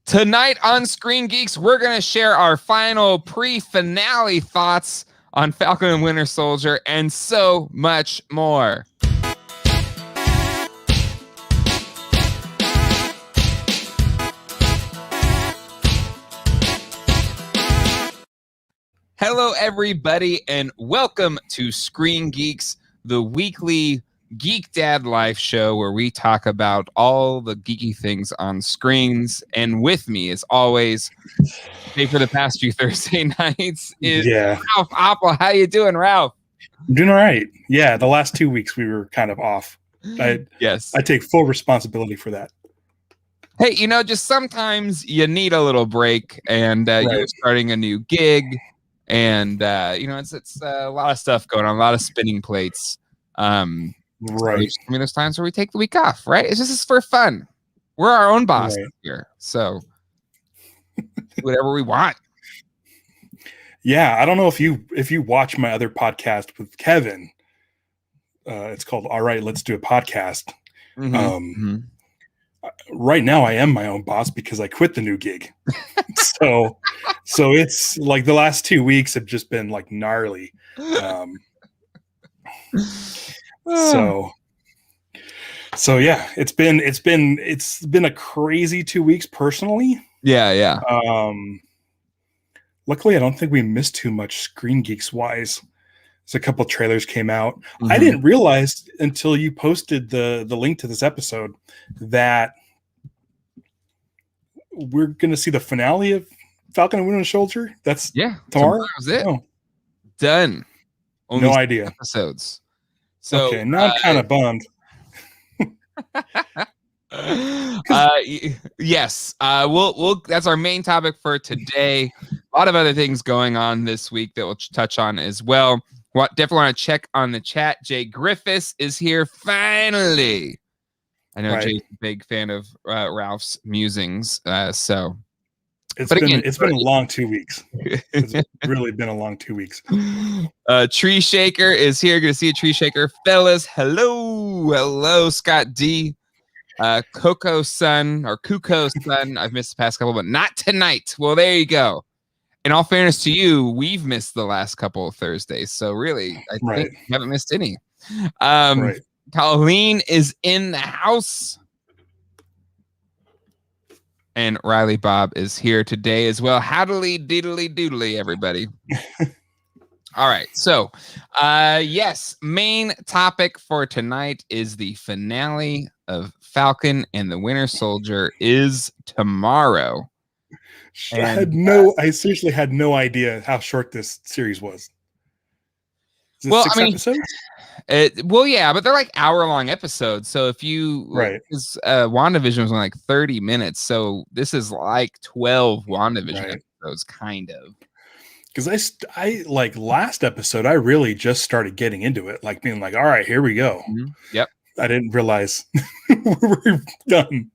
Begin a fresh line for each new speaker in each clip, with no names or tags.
Tonight on Screen Geeks, we're going to share our final pre-finale thoughts on Falcon and Winter Soldier and so much more. Hello, everybody, and welcome to Screen Geeks, the weekly Geek Dad Life show where we talk about all the geeky things on screens. And with me, as always, for the past few Thursday nights, is Ralph Apple. How you doing, Ralph?
I'm doing all right. Yeah, the last 2 weeks we were kind of off. I take full responsibility for that.
Hey, just sometimes you need a little break, and you're starting a new gig. And it's a lot of stuff going on, a lot of spinning plates. There's times where we take the week off, right? It's just for fun. We're our own boss here, so whatever we want.
Yeah, I don't know if you watch my other podcast with Kevin. It's called All Right, Let's Do a Podcast. Right now I am my own boss because I quit the new gig. so it's like the last 2 weeks have just been like gnarly. So yeah, it's been a crazy 2 weeks personally.
Yeah.
Luckily I don't think we missed too much Screen Geeks wise. So a couple trailers came out. I didn't realize until you posted the link to this episode that we're going to see the finale of Falcon and Winter Soldier. That's tomorrow.
Tomorrow's it. Done.
Only no idea.
Episodes. So
okay, now I'm kind of bummed.
Yes. We'll that's our main topic for today. A lot of other things going on this week that we'll touch on as well. Definitely want to check on the chat. Jay Griffiths is here finally. I know Jay's a big fan of Ralph's musings. So
it's been a long 2 weeks. It's really been a long 2 weeks.
Tree Shaker is here. Good to see you, Tree Shaker. Fellas, hello, Scott D. Coco's son, I've missed the past couple, but not tonight. Well, there you go. In all fairness to you, we've missed the last couple of Thursdays, so really, I think we haven't missed any. Colleen is in the house. And Riley Bob is here today as well. Howdly diddly doodly, everybody. All right. So, yes, main topic for tonight is the finale of Falcon and the Winter Soldier is tomorrow.
I seriously had no idea how short this series was. Is it 6 episodes?
But they're like hour-long episodes. So if you WandaVision was only like 30 minutes, so this is like 12 WandaVision episodes, kind of.
Because I like last episode, I really just started getting into it, like being like, all right, here we go.
Yep.
I didn't realize we're done.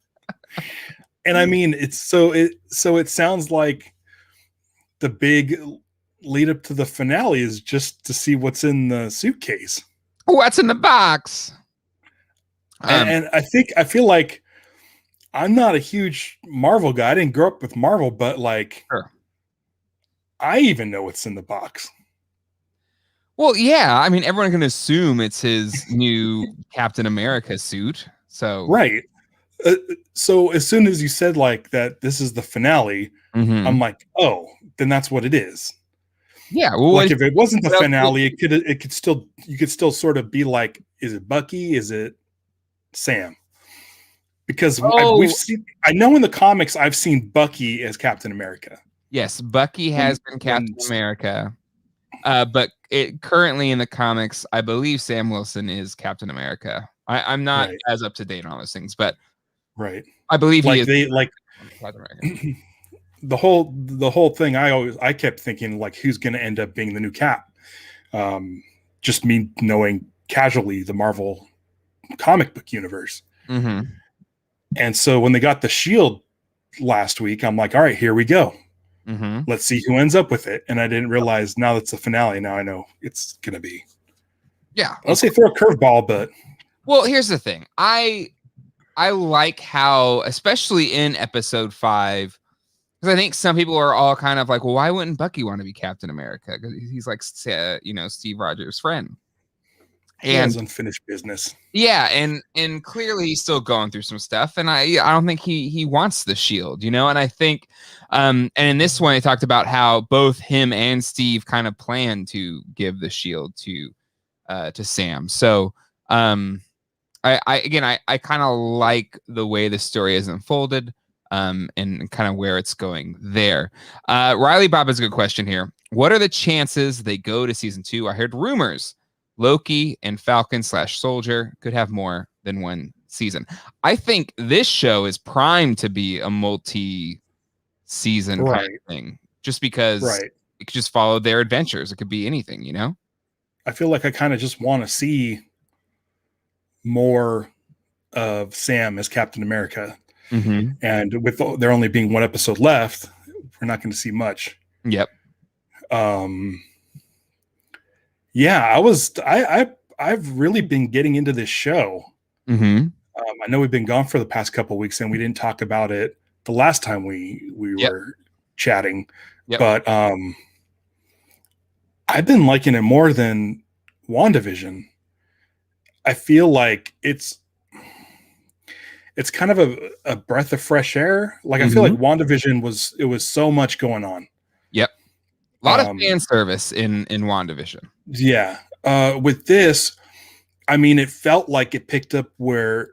And I mean, it sounds like the big lead up to the finale is just to see what's in the suitcase.
What's in the box?
And I feel like I'm not a huge Marvel guy. I didn't grow up with Marvel, but like, I even know what's in the box.
Well, yeah. I mean, everyone can assume it's his new Captain America suit. So
so as soon as you said like that, this is the finale, I'm like, oh, then that's what it is.
Yeah. Well,
like if it wasn't the finale, you could still sort of be like, is it Bucky? Is it Sam? Because I know in the comics I've seen Bucky as Captain America.
Yes, Bucky has been Captain America, but currently in the comics, I believe Sam Wilson is Captain America. I'm not as up to date on all those things, but I believe he is. Captain America.
The whole thing, I kept thinking like, who's going to end up being the new Cap? Just me knowing casually the Marvel comic book universe. And so when they got the shield last week, I'm like, all right, here we go. Let's see who ends up with it. And I didn't realize now that's the finale. Now I know it's going to be.
Yeah.
I'll say throw a curveball, but.
Well, here's the thing. I like how, especially in episode 5, Because I think some people are all kind of like, well, why wouldn't Bucky want to be Captain America? Because he's like, Steve Rogers' friend.
He has
And
unfinished business.
yeah, and clearly he's still going through some stuff, and I don't think he wants the shield, you know. And I think, and in this one, he talked about how both him and Steve kind of plan to give the shield to Sam. So, I kind of like the way the story is unfolded, and kind of where it's going there. Riley Bob has a good question here. What are the chances they go to season 2? I heard rumors Loki and Falcon / Soldier could have more than one season. I think this show is primed to be a multi-season kind of thing, just because it could just follow their adventures. It could be anything, you know?
I feel like I kind of just want to see more of Sam as Captain America.
Mm-hmm.
And with there only being one episode left, we're not going to see much.
Yep.
Yeah, I've really been getting into this show.
Mm-hmm.
I know we've been gone for the past couple of weeks, and we didn't talk about it the last time we were chatting.
Yep.
But I've been liking it more than WandaVision. I feel like it's kind of a breath of fresh air. Like, I feel like WandaVision was so much going on.
Yep. A lot of fan service in WandaVision.
Yeah. With this, I mean, it felt like it picked up where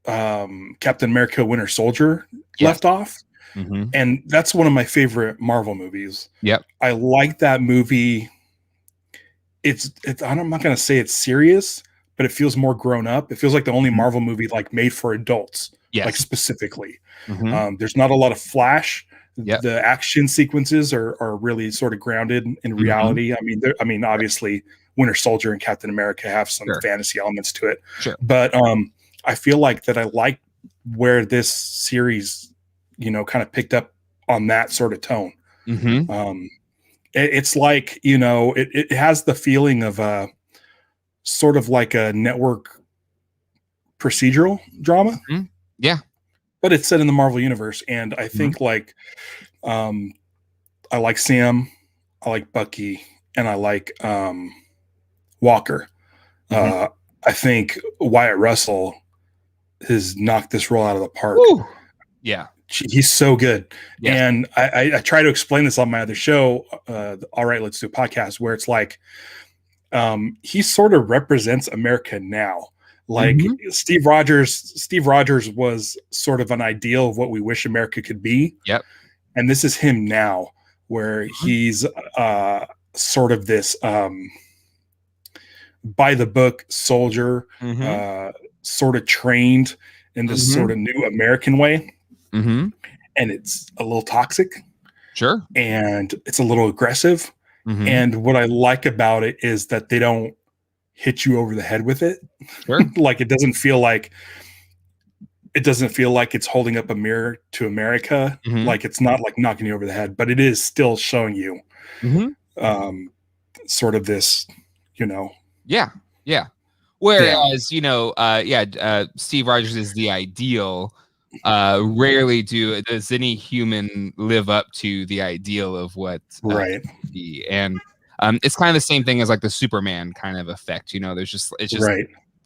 Captain America Winter Soldier left off.
Mm-hmm.
And that's one of my favorite Marvel movies.
Yep.
I like that movie. It's I'm not going to say it's serious, but it feels more grown up. It feels like the only Marvel movie like made for adults, like specifically.
Mm-hmm.
There's not a lot of flash.
Yep.
The action sequences are really sort of grounded in reality. I mean, obviously, Winter Soldier and Captain America have some fantasy elements to it.
Sure.
But I feel like that I like where this series, you know, kind of picked up on that sort of tone.
Mm-hmm.
It's like, you know, it has the feeling of a sort of like a network procedural drama.
Mm-hmm. Yeah.
But it's set in the Marvel universe. And I think like, I like Sam, I like Bucky, and I like Walker. I think Wyatt Russell has knocked this role out of the park.
Woo. Yeah.
He's so good.
Yeah.
And I try to explain this on my other show, All Right, Let's Do a Podcast, where it's like he sort of represents America now. Like Steve Rogers was sort of an ideal of what we wish America could be.
Yep.
And this is him now, where he's sort of this by the book soldier, sort of trained in this sort of new American way. And it's a little toxic.
Sure.
And it's a little aggressive. And what I like about it is that they don't hit you over the head with it.
Sure.
Like it doesn't feel like it's holding up a mirror to America. Like it's not like knocking you over the head, but it is still showing you sort of this, you know.
Yeah. Whereas, you know, Steve Rogers is the ideal. Rarely does any human live up to the ideal of what be. And it's kind of the same thing as like the Superman kind of effect. You know, it's just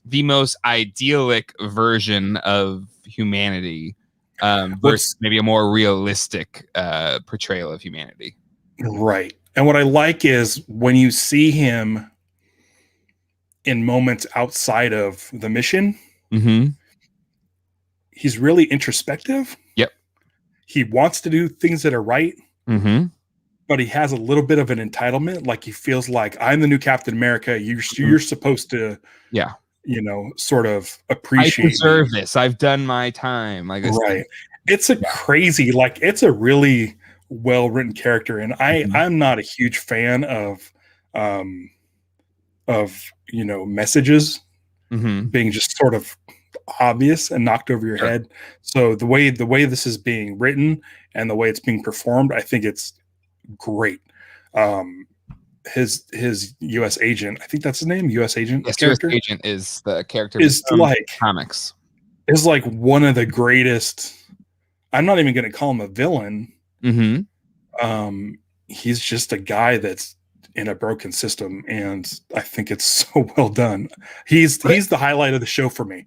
the most idyllic version of humanity versus maybe a more realistic portrayal of humanity.
Right. And what I like is when you see him in moments outside of the mission, he's really introspective. Yep. He wants to do things that are right. But he has a little bit of an entitlement. Like he feels like, I'm the new Captain America. You're supposed to, you know, sort of appreciate.
I deserve this. I've done my time. Like this.
Right. It's a crazy, like it's a really well-written character. And I'm not a huge fan of, you know, messages being just sort of obvious and knocked over your head. So the way this is being written and the way it's being performed, I think it's great. His U.S. agent, I think that's his name, U.S. agent.
Yes, U.S. agent is the character
is like
comics.
Is like one of the greatest. I'm not even going to call him a villain.
Mm-hmm.
He's just a guy that's in a broken system, and I think it's so well done. He's the highlight of the show for me.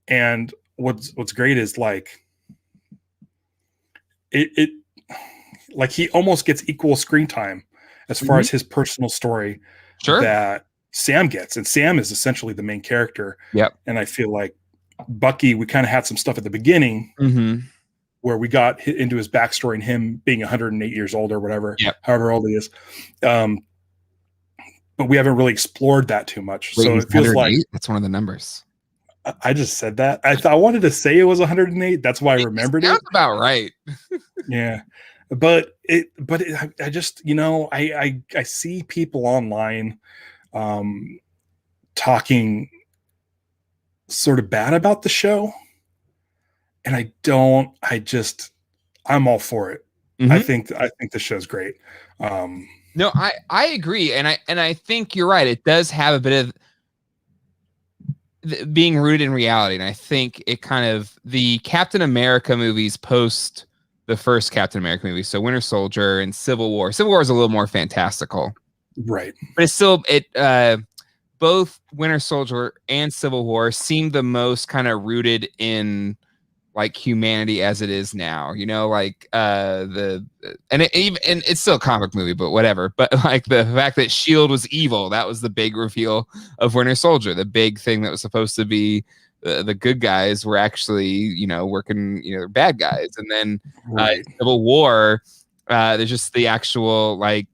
And what's great is like it like he almost gets equal screen time as far as his personal story that Sam gets, and Sam is essentially the main character.
Yep.
And I feel like Bucky, we kind of had some stuff at the beginning where we got into his backstory and him being 108 years old or whatever, however old he is. But we haven't really explored that too much. So it feels like
that's one of the numbers.
I just said that. I wanted to say it was 108. That's why I remembered it.
That's about right.
Yeah. But I just, I see people online talking sort of bad about the show. And I'm all for it. I think the show's great.
No, I agree. And I think you're right. It does have a bit of being rooted in reality. And I think it kind of, the Captain America movies post the first Captain America movie, so Winter Soldier and Civil War. Civil War is a little more fantastical.
Right.
But it's still, both Winter Soldier and Civil War seem the most kind of rooted in like humanity as it is now, like and it's still a comic movie, but whatever. But like the fact that S.H.I.E.L.D. was evil, that was the big reveal of Winter Soldier. The big thing that was supposed to be the good guys were actually, working, they're bad guys. And then Civil War, there's just the actual was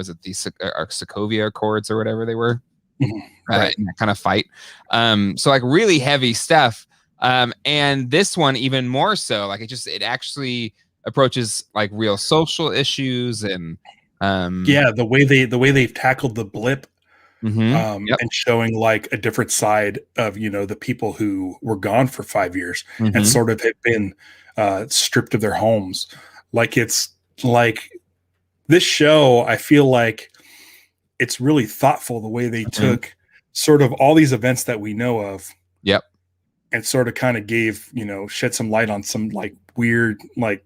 it the Sokovia Accords or whatever they were, in that kind of fight. So like really heavy stuff. And this one even more so, like it actually approaches like real social issues and
the way they've tackled the blip and showing like a different side of the people who were gone for 5 years and sort of had been stripped of their homes. Like it's like this show, I feel like it's really thoughtful the way they took sort of all these events that we know of.
Yep.
And sort of kind of gave, shed some light on some like weird, like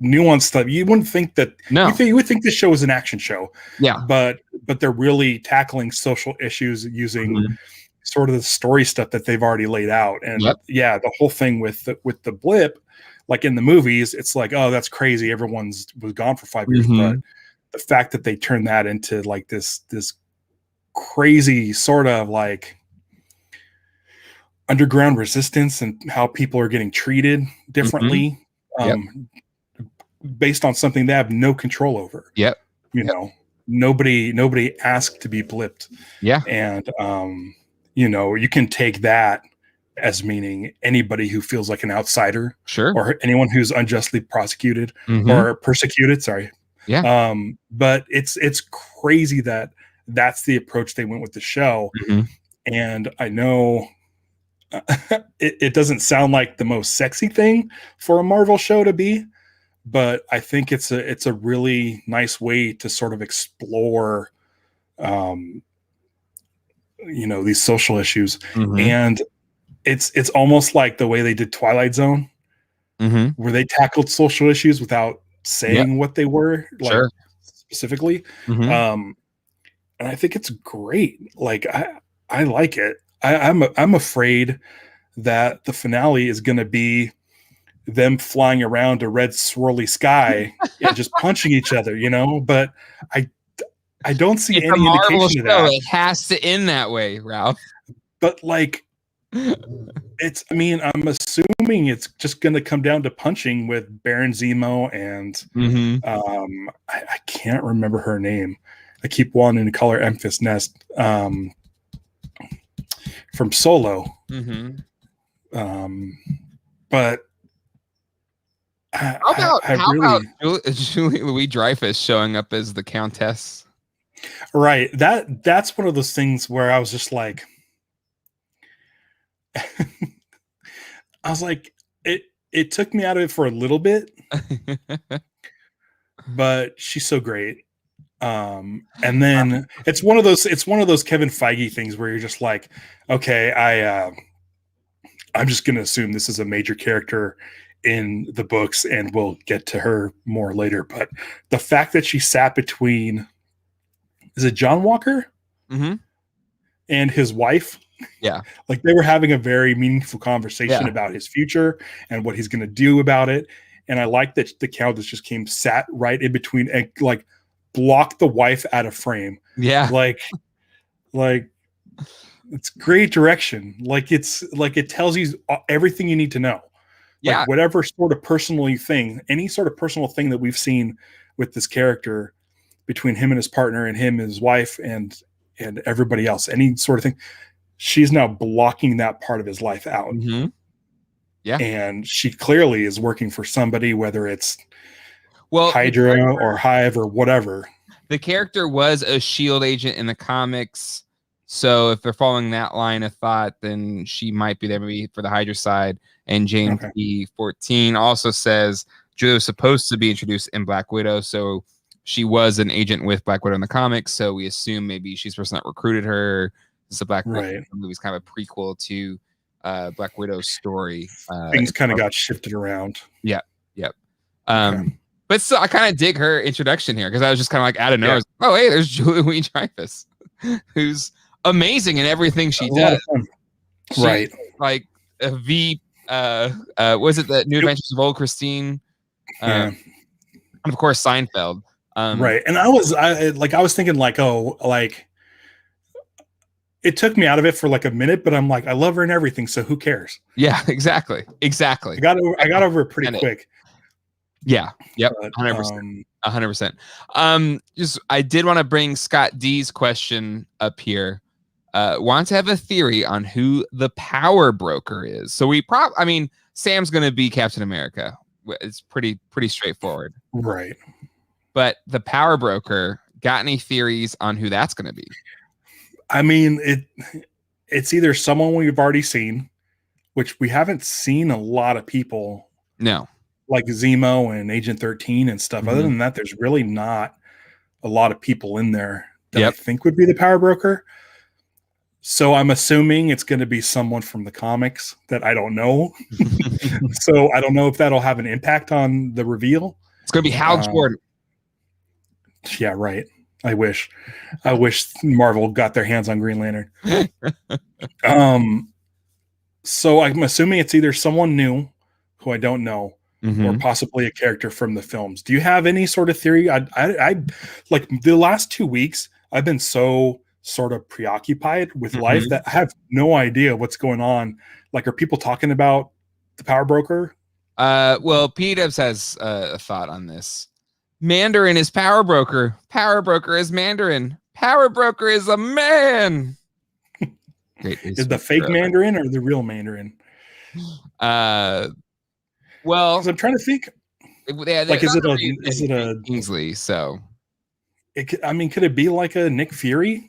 nuanced stuff. You wouldn't think that. No, you would think this show was an action show.
Yeah,
but they're really tackling social issues using sort of the story stuff that they've already laid out. And the whole thing with the blip, like in the movies, it's like, oh, that's crazy. Everyone's was gone for 5 years, but the fact that they turned that into like this crazy sort of like underground resistance and how people are getting treated differently based on something they have no control over. Nobody asked to be blipped. And you can take that as meaning anybody who feels like an outsider, or anyone who's unjustly prosecuted or persecuted, but it's crazy that that's the approach they went with the show. And I know it doesn't sound like the most sexy thing for a Marvel show to be, but I think it's a really nice way to sort of explore, these social issues. And it's almost like the way they did Twilight Zone, where they tackled social issues without saying what they were, like specifically. And I think it's great. Like I like it. I'm afraid that the finale is going to be them flying around a red swirly sky and just punching each other, but I don't see any indication of that.
It has to end that way, Ralph.
But like, I'm assuming it's just going to come down to punching with Baron Zemo and I can't remember her name. I keep wanting to call her Memphis Nest. From Solo. But
how about Julie Louis-Dreyfus showing up as the Countess?
Right. That's one of those things where I was just like, I was like, it took me out of it for a little bit, but she's so great. And then it's one of those Kevin Feige things where you're just like, okay, I'm just going to assume this is a major character in the books, and we'll get to her more later. But the fact that she sat between, is it John Walker?
Mm-hmm.
And his wife.
Yeah.
Like they were having a very meaningful conversation about his future and what he's going to do about it. And I like that the Countess just sat right in between and like blocked the wife out of frame.
Yeah.
Like it's great direction. Like it's like, it tells you everything you need to know.
Yeah.
Like whatever sort of personal thing, any sort of personal thing that we've seen with this character between him and his partner and him and his wife and everybody else, any sort of thing, she's now blocking that part of his life out.
Mm-hmm. Yeah.
And she clearly is working for somebody, whether it's Hydra or Hive or whatever.
The character was a SHIELD agent in the comics. So if they're following that line of thought, then she might be there maybe for the Hydra side. And James E14 also says Julia was supposed to be introduced in Black Widow. So she was an agent with Black Widow in the comics. So we assume maybe she's the person that recruited her. This is a Black Widow movie. It's kind of a prequel to Black Widow's story.
Things kind of got shifted around.
Yeah. Yep. But still, I kind of dig her introduction here because I was just kind of like out of nowhere. Yeah. Oh, hey, there's Julia Louis-Dreyfus, who's amazing in everything she does.
Right.
Like a V. Was it the New Adventures of Old Christine? And of course Seinfeld.
Right. And I was thinking like, oh, like it took me out of it for like a minute, but I'm like, I love her and everything, so who cares?
Yeah, exactly. I got
over it pretty quick.
Yeah. Yep. 100%. 100%. Just I did want to bring Scott D's question up here. Want to have a theory on who the power broker is. So Sam's going to be Captain America. It's pretty straightforward.
Right.
But the power broker, got any theories on who that's going to be?
I mean, it's either someone we've already seen, which we haven't seen a lot of people.
No.
Like Zemo and Agent 13 and stuff. Other than that, there's really not a lot of people in there that I think would be the power broker. So I'm assuming it's going to be someone from the comics that I don't know. So I don't know if that'll have an impact on the reveal.
It's going to be Hal Jordan.
Yeah, right. I wish Marvel got their hands on Green Lantern. So I'm assuming it's either someone new who I don't know, or possibly a character from the films. Do you have any sort of theory? I like the last 2 weeks, I've been so sort of preoccupied with life that I have no idea what's going on. Like, are people talking about the power broker?
Well, P-Dubs has a thought on this. Mandarin is power broker. Power broker is Mandarin. Power broker is a man.
Is the fake Mandarin or the real Mandarin?
Well,
I'm trying to think. Like, is it a
Kingsley? So,
could it be like a Nick Fury?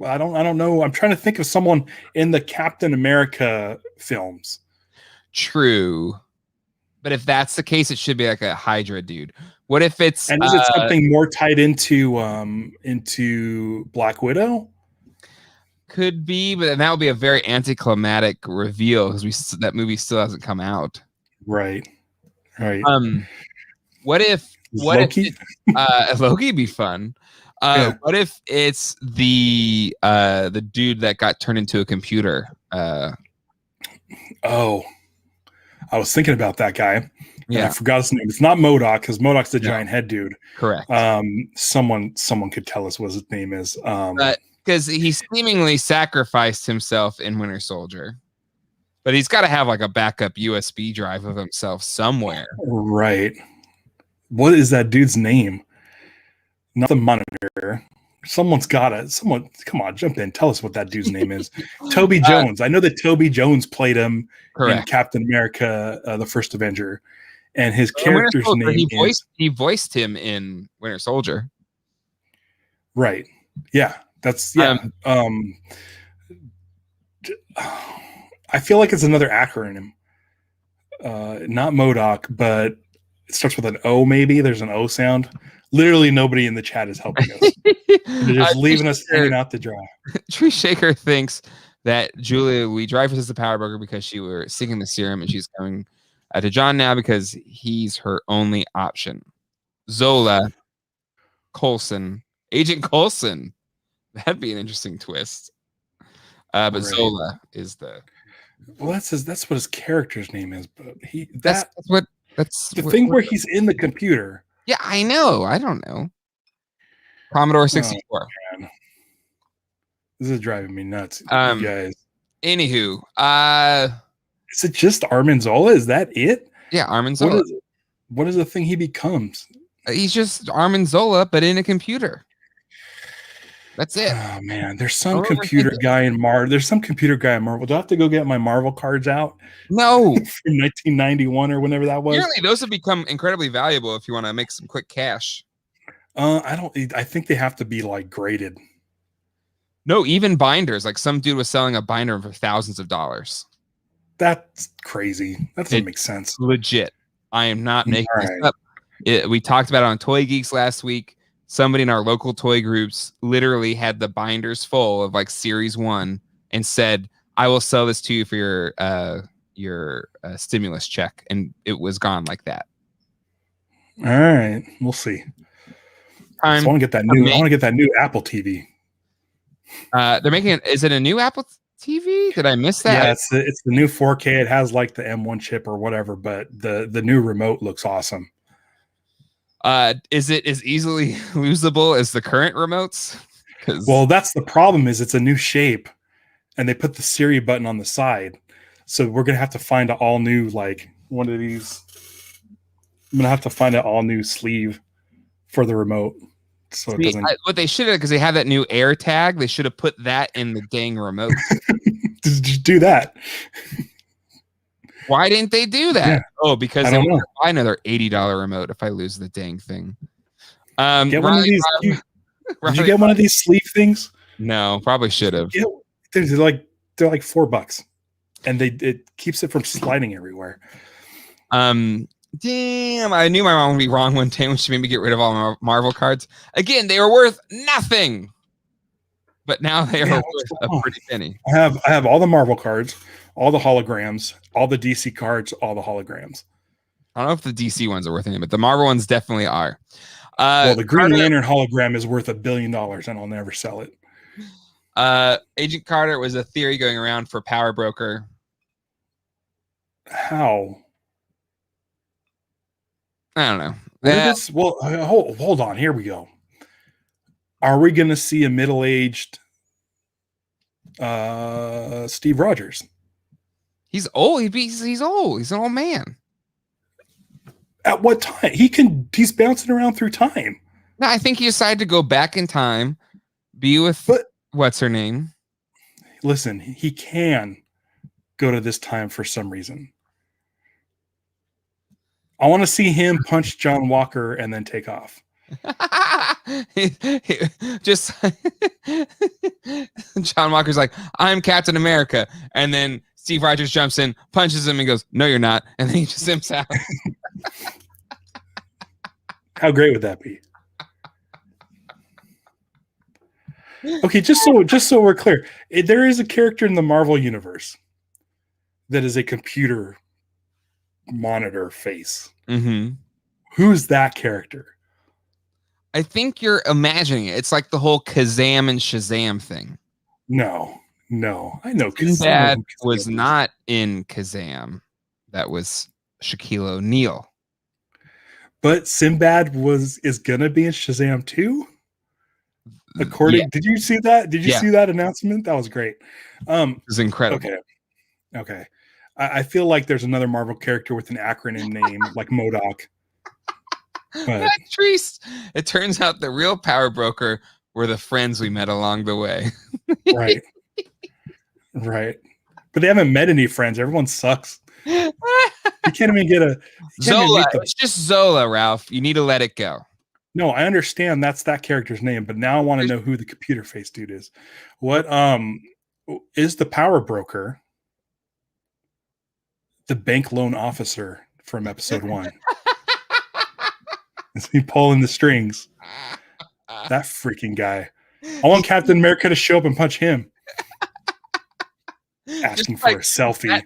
I don't know. I'm trying to think of someone in the Captain America films.
True, but if that's the case, it should be like a Hydra dude. What if it's
is it something more tied into Black Widow?
Could be, but that would be a very anticlimactic reveal because that movie still hasn't come out.
Right.
What if
Loki?
Loki be fun? What if it's the dude that got turned into a computer?
Oh, I was thinking about that guy.
Yeah,
I forgot his name. It's not MODOK because MODOK's the giant head dude.
Correct.
Someone could tell us what his name is.
Because he seemingly sacrificed himself in Winter Soldier, but he's got to have like a backup USB drive of himself somewhere.
Right. What is that dude's name? Not the Monitor. Someone, come on, jump in. Tell us what that dude's name is. Toby Jones. I know that Toby Jones played him in Captain America, the First Avenger. And his character's name
he voiced him in Winter Soldier.
Right. Yeah. That's I feel like it's another acronym. Not MODOK, but it starts with an O maybe. There's an O sound. Literally nobody in the chat is helping us. They're just leaving us hanging out to dry.
Tree Shaker thinks that Julia Louis Dreyfus is the power broker because she were seeking the serum, and she's coming to John now because he's her only option. Zola Coulson, Agent Coulson. That'd be an interesting twist. But right. Zola is the.
Well, that's what his character's name is, but
that's the
thing where he's in the computer.
Yeah, I know. I don't know. Commodore 64.
Oh, this is driving me nuts, you guys.
Anywho,
is it just Armin Zola? Is that it?
Yeah, Armin Zola.
What is the thing he becomes?
He's just Armin Zola, but in a computer. That's it.
Oh man, there's some computer guy in Marvel. There's some computer guy in Marvel. Do I have to go get my Marvel cards out?
No,
from 1991 or whenever that was.
Apparently, those have become incredibly valuable if you want to make some quick cash.
I think they have to be like graded.
No, even binders. Like some dude was selling a binder for thousands of dollars.
That's crazy. That doesn't make sense.
Legit. I am not making this up. We talked about it on Toy Geeks last week. Somebody in our local toy groups literally had the binders full of like Series 1 and said, "I will sell this to you for your stimulus check," and it was gone like that.
All right, we'll see. I want to get that new. I want to get that new Apple TV.
They're making it. Is it a new Apple TV? Did I miss that?
Yeah, it's the new 4K. It has like the M1 chip or whatever, but the new remote looks awesome.
Is it as easily losable as the current remotes?
Well, that's the problem. Is it's a new shape, and they put the Siri button on the side, so we're gonna have to find an all new like one of these. I'm gonna have to find an all new sleeve for the remote. So it doesn't.
What they should have, because they have that new Air tag, they should have put that in the dang remote.
Just do that.
Why didn't they do that? Yeah. Oh, because
I
they
want
to buy another $80 remote if I lose the dang thing.
Get one of these. Did you get one of these sleeve things?
No, probably should have.
They're like $4, and it keeps it from sliding everywhere.
Damn, I knew my mom would be wrong one day when she made me get rid of all my Marvel cards. Again, they were worth nothing, but now they are worth a pretty penny.
I have all the Marvel cards, all the holograms, all the DC cards, all the holograms.
I don't know if the DC ones are worth anything, but the Marvel ones definitely are.
Well, the Green Lantern hologram is worth $1 billion, and I'll never sell it.
Agent Carter was a theory going around for Power Broker.
How?
I don't know.
Hold on. Here we go. Are we going to see a middle-aged Steve Rogers?
He's old. He's old. He's an old man.
At what time? He's bouncing around through time.
No, I think he decided to go back in time, be with what's her name?
Listen, he can go to this time for some reason. I want to see him punch John Walker and then take off.
Just John Walker's like, "I'm Captain America," and then Steve Rogers jumps in, punches him, and goes, "No, you're not," and then he just zips out.
How great would that be? Okay, just so we're clear, there is a character in the Marvel universe that is a computer monitor face.
Mm-hmm.
Who's that character?
I think you're imagining it. It's like the whole Kazam and Shazam thing.
No, I know
Sinbad was not in Kazam. That was Shaquille O'Neal.
But Sinbad is gonna be in Shazam 2. Did you see that? Did you see that announcement? That was great.
It was incredible.
Okay. I feel like there's another Marvel character with an acronym name like MODOK. But
Treese. It turns out the real Power Broker were the friends we met along the way.
Right. But they haven't met any friends. Everyone sucks. You can't even get
Zola. It's just Zola, Ralph. You need to let it go.
No, I understand that's that character's name, but now I want to know who the computer face dude is. What is the Power Broker? The bank loan officer from episode 1. Is he pulling the strings? That freaking guy. I want Captain America to show up and punch him. asking for a selfie.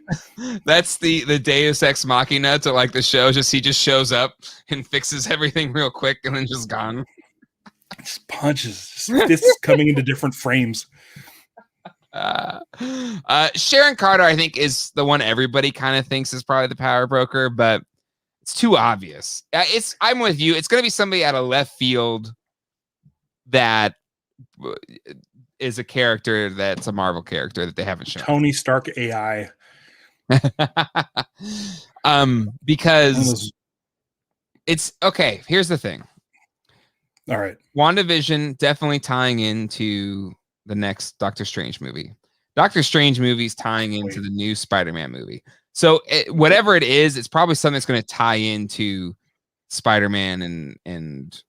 That's the Deus Ex Machina to like the show. He just shows up and fixes everything real quick and then just gone.
Just punches, just fists coming into different frames.
Sharon Carter, I think, is the one everybody kind of thinks is probably the power broker, but it's too obvious. I'm with you. It's going to be somebody out of left field that is a character that's a Marvel character that they haven't shown.
Tony Stark AI.
Because it's okay. Here's the thing.
All right.
WandaVision definitely tying into the next Doctor Strange movie. Doctor Strange movie's tying into the new Spider-Man movie. So whatever it is, it's probably something that's going to tie into Spider-Man and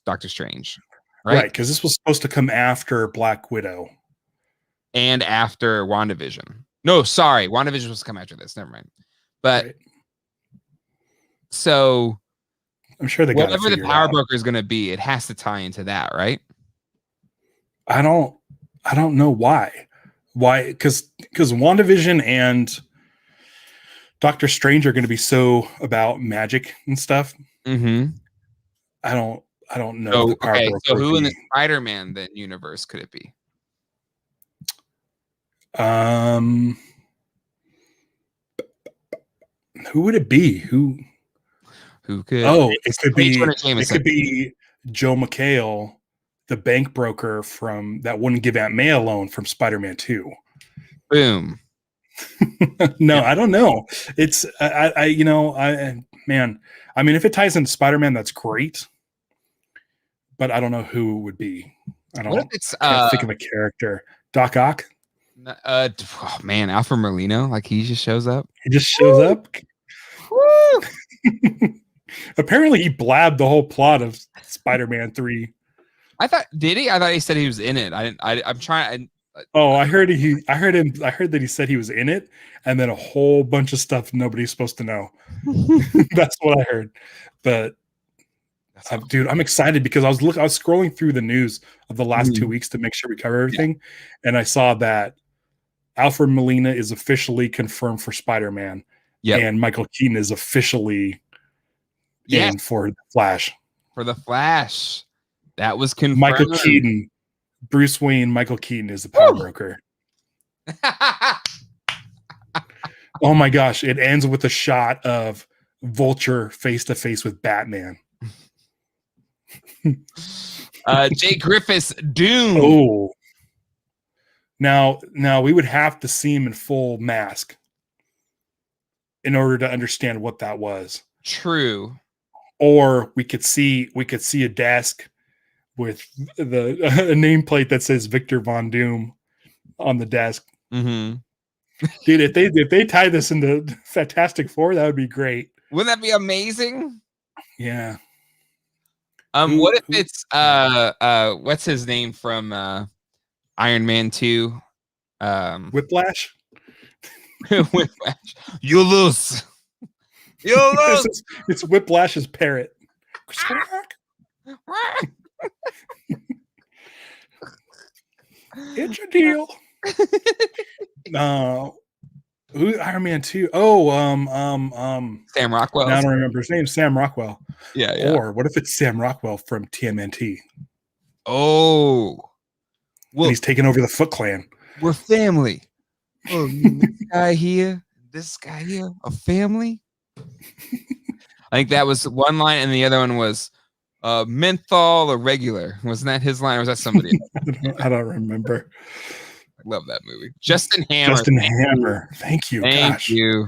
Doctor Strange. Right,
because this was supposed to come after Black Widow.
And after WandaVision. No, sorry. WandaVision was supposed to come after this. Never mind. But so
I'm sure they
whatever the power broker is going to be, it has to tie into that, right?
I don't know why. Why? Because WandaVision and Doctor Strange are going to be so about magic and stuff.
Mm-hmm.
I don't know.
So who in the Spider-Man then universe could it be?
Who would it be? Who could? Oh, it could be Joe McHale, the bank broker from that wouldn't give Aunt May a loan from Spider-Man 2.
Boom.
No, I don't know. It's man. I mean, if it ties into Spider-Man, that's great. But I don't know who it would be. I don't. Can't think of a character. Doc Ock.
Oh man, Alfred Molina. Like he just shows up.
He just shows up. Woo! Apparently, he blabbed the whole plot of Spider-Man 3.
Did he? I thought he said he was in it. I'm trying.
I heard that he said he was in it, and then a whole bunch of stuff nobody's supposed to know. That's what I heard. But dude, I'm excited because I was scrolling through the news of the last 2 weeks to make sure we cover everything, and I saw that Alfred Molina is officially confirmed for Spider-Man, and Michael Keaton is officially in for the Flash.
For the Flash, that was confirmed.
Michael Keaton, Bruce Wayne. Michael Keaton is the power broker. Oh my gosh! It ends with a shot of Vulture face to face with Batman.
Jay Griffiths Doom.
Oh, now we would have to see him in full mask in order to understand what that was.
True.
Or we could see a desk with a nameplate that says Victor Von Doom on the desk.
Mm-hmm.
Dude, if they tie this into Fantastic Four, that would be great.
Wouldn't that be amazing?
Yeah.
What if it's what's his name from Iron Man 2?
Whiplash?
Whiplash. You lose. You lose.
It's Whiplash's parrot. It's a deal. No. Who Iron Man 2?
Sam Rockwell.
I don't remember his name. Sam Rockwell.
Yeah.
Or what if it's Sam Rockwell from TMNT?
Oh.
Well, he's taking over the Foot Clan.
We're family. Oh, this guy here, a family. I think that was one line, and the other one was menthol or regular. Wasn't that his line, or was that somebody else?
I don't remember.
I love that movie. Justin Hammer.
Thank you.
Thank you.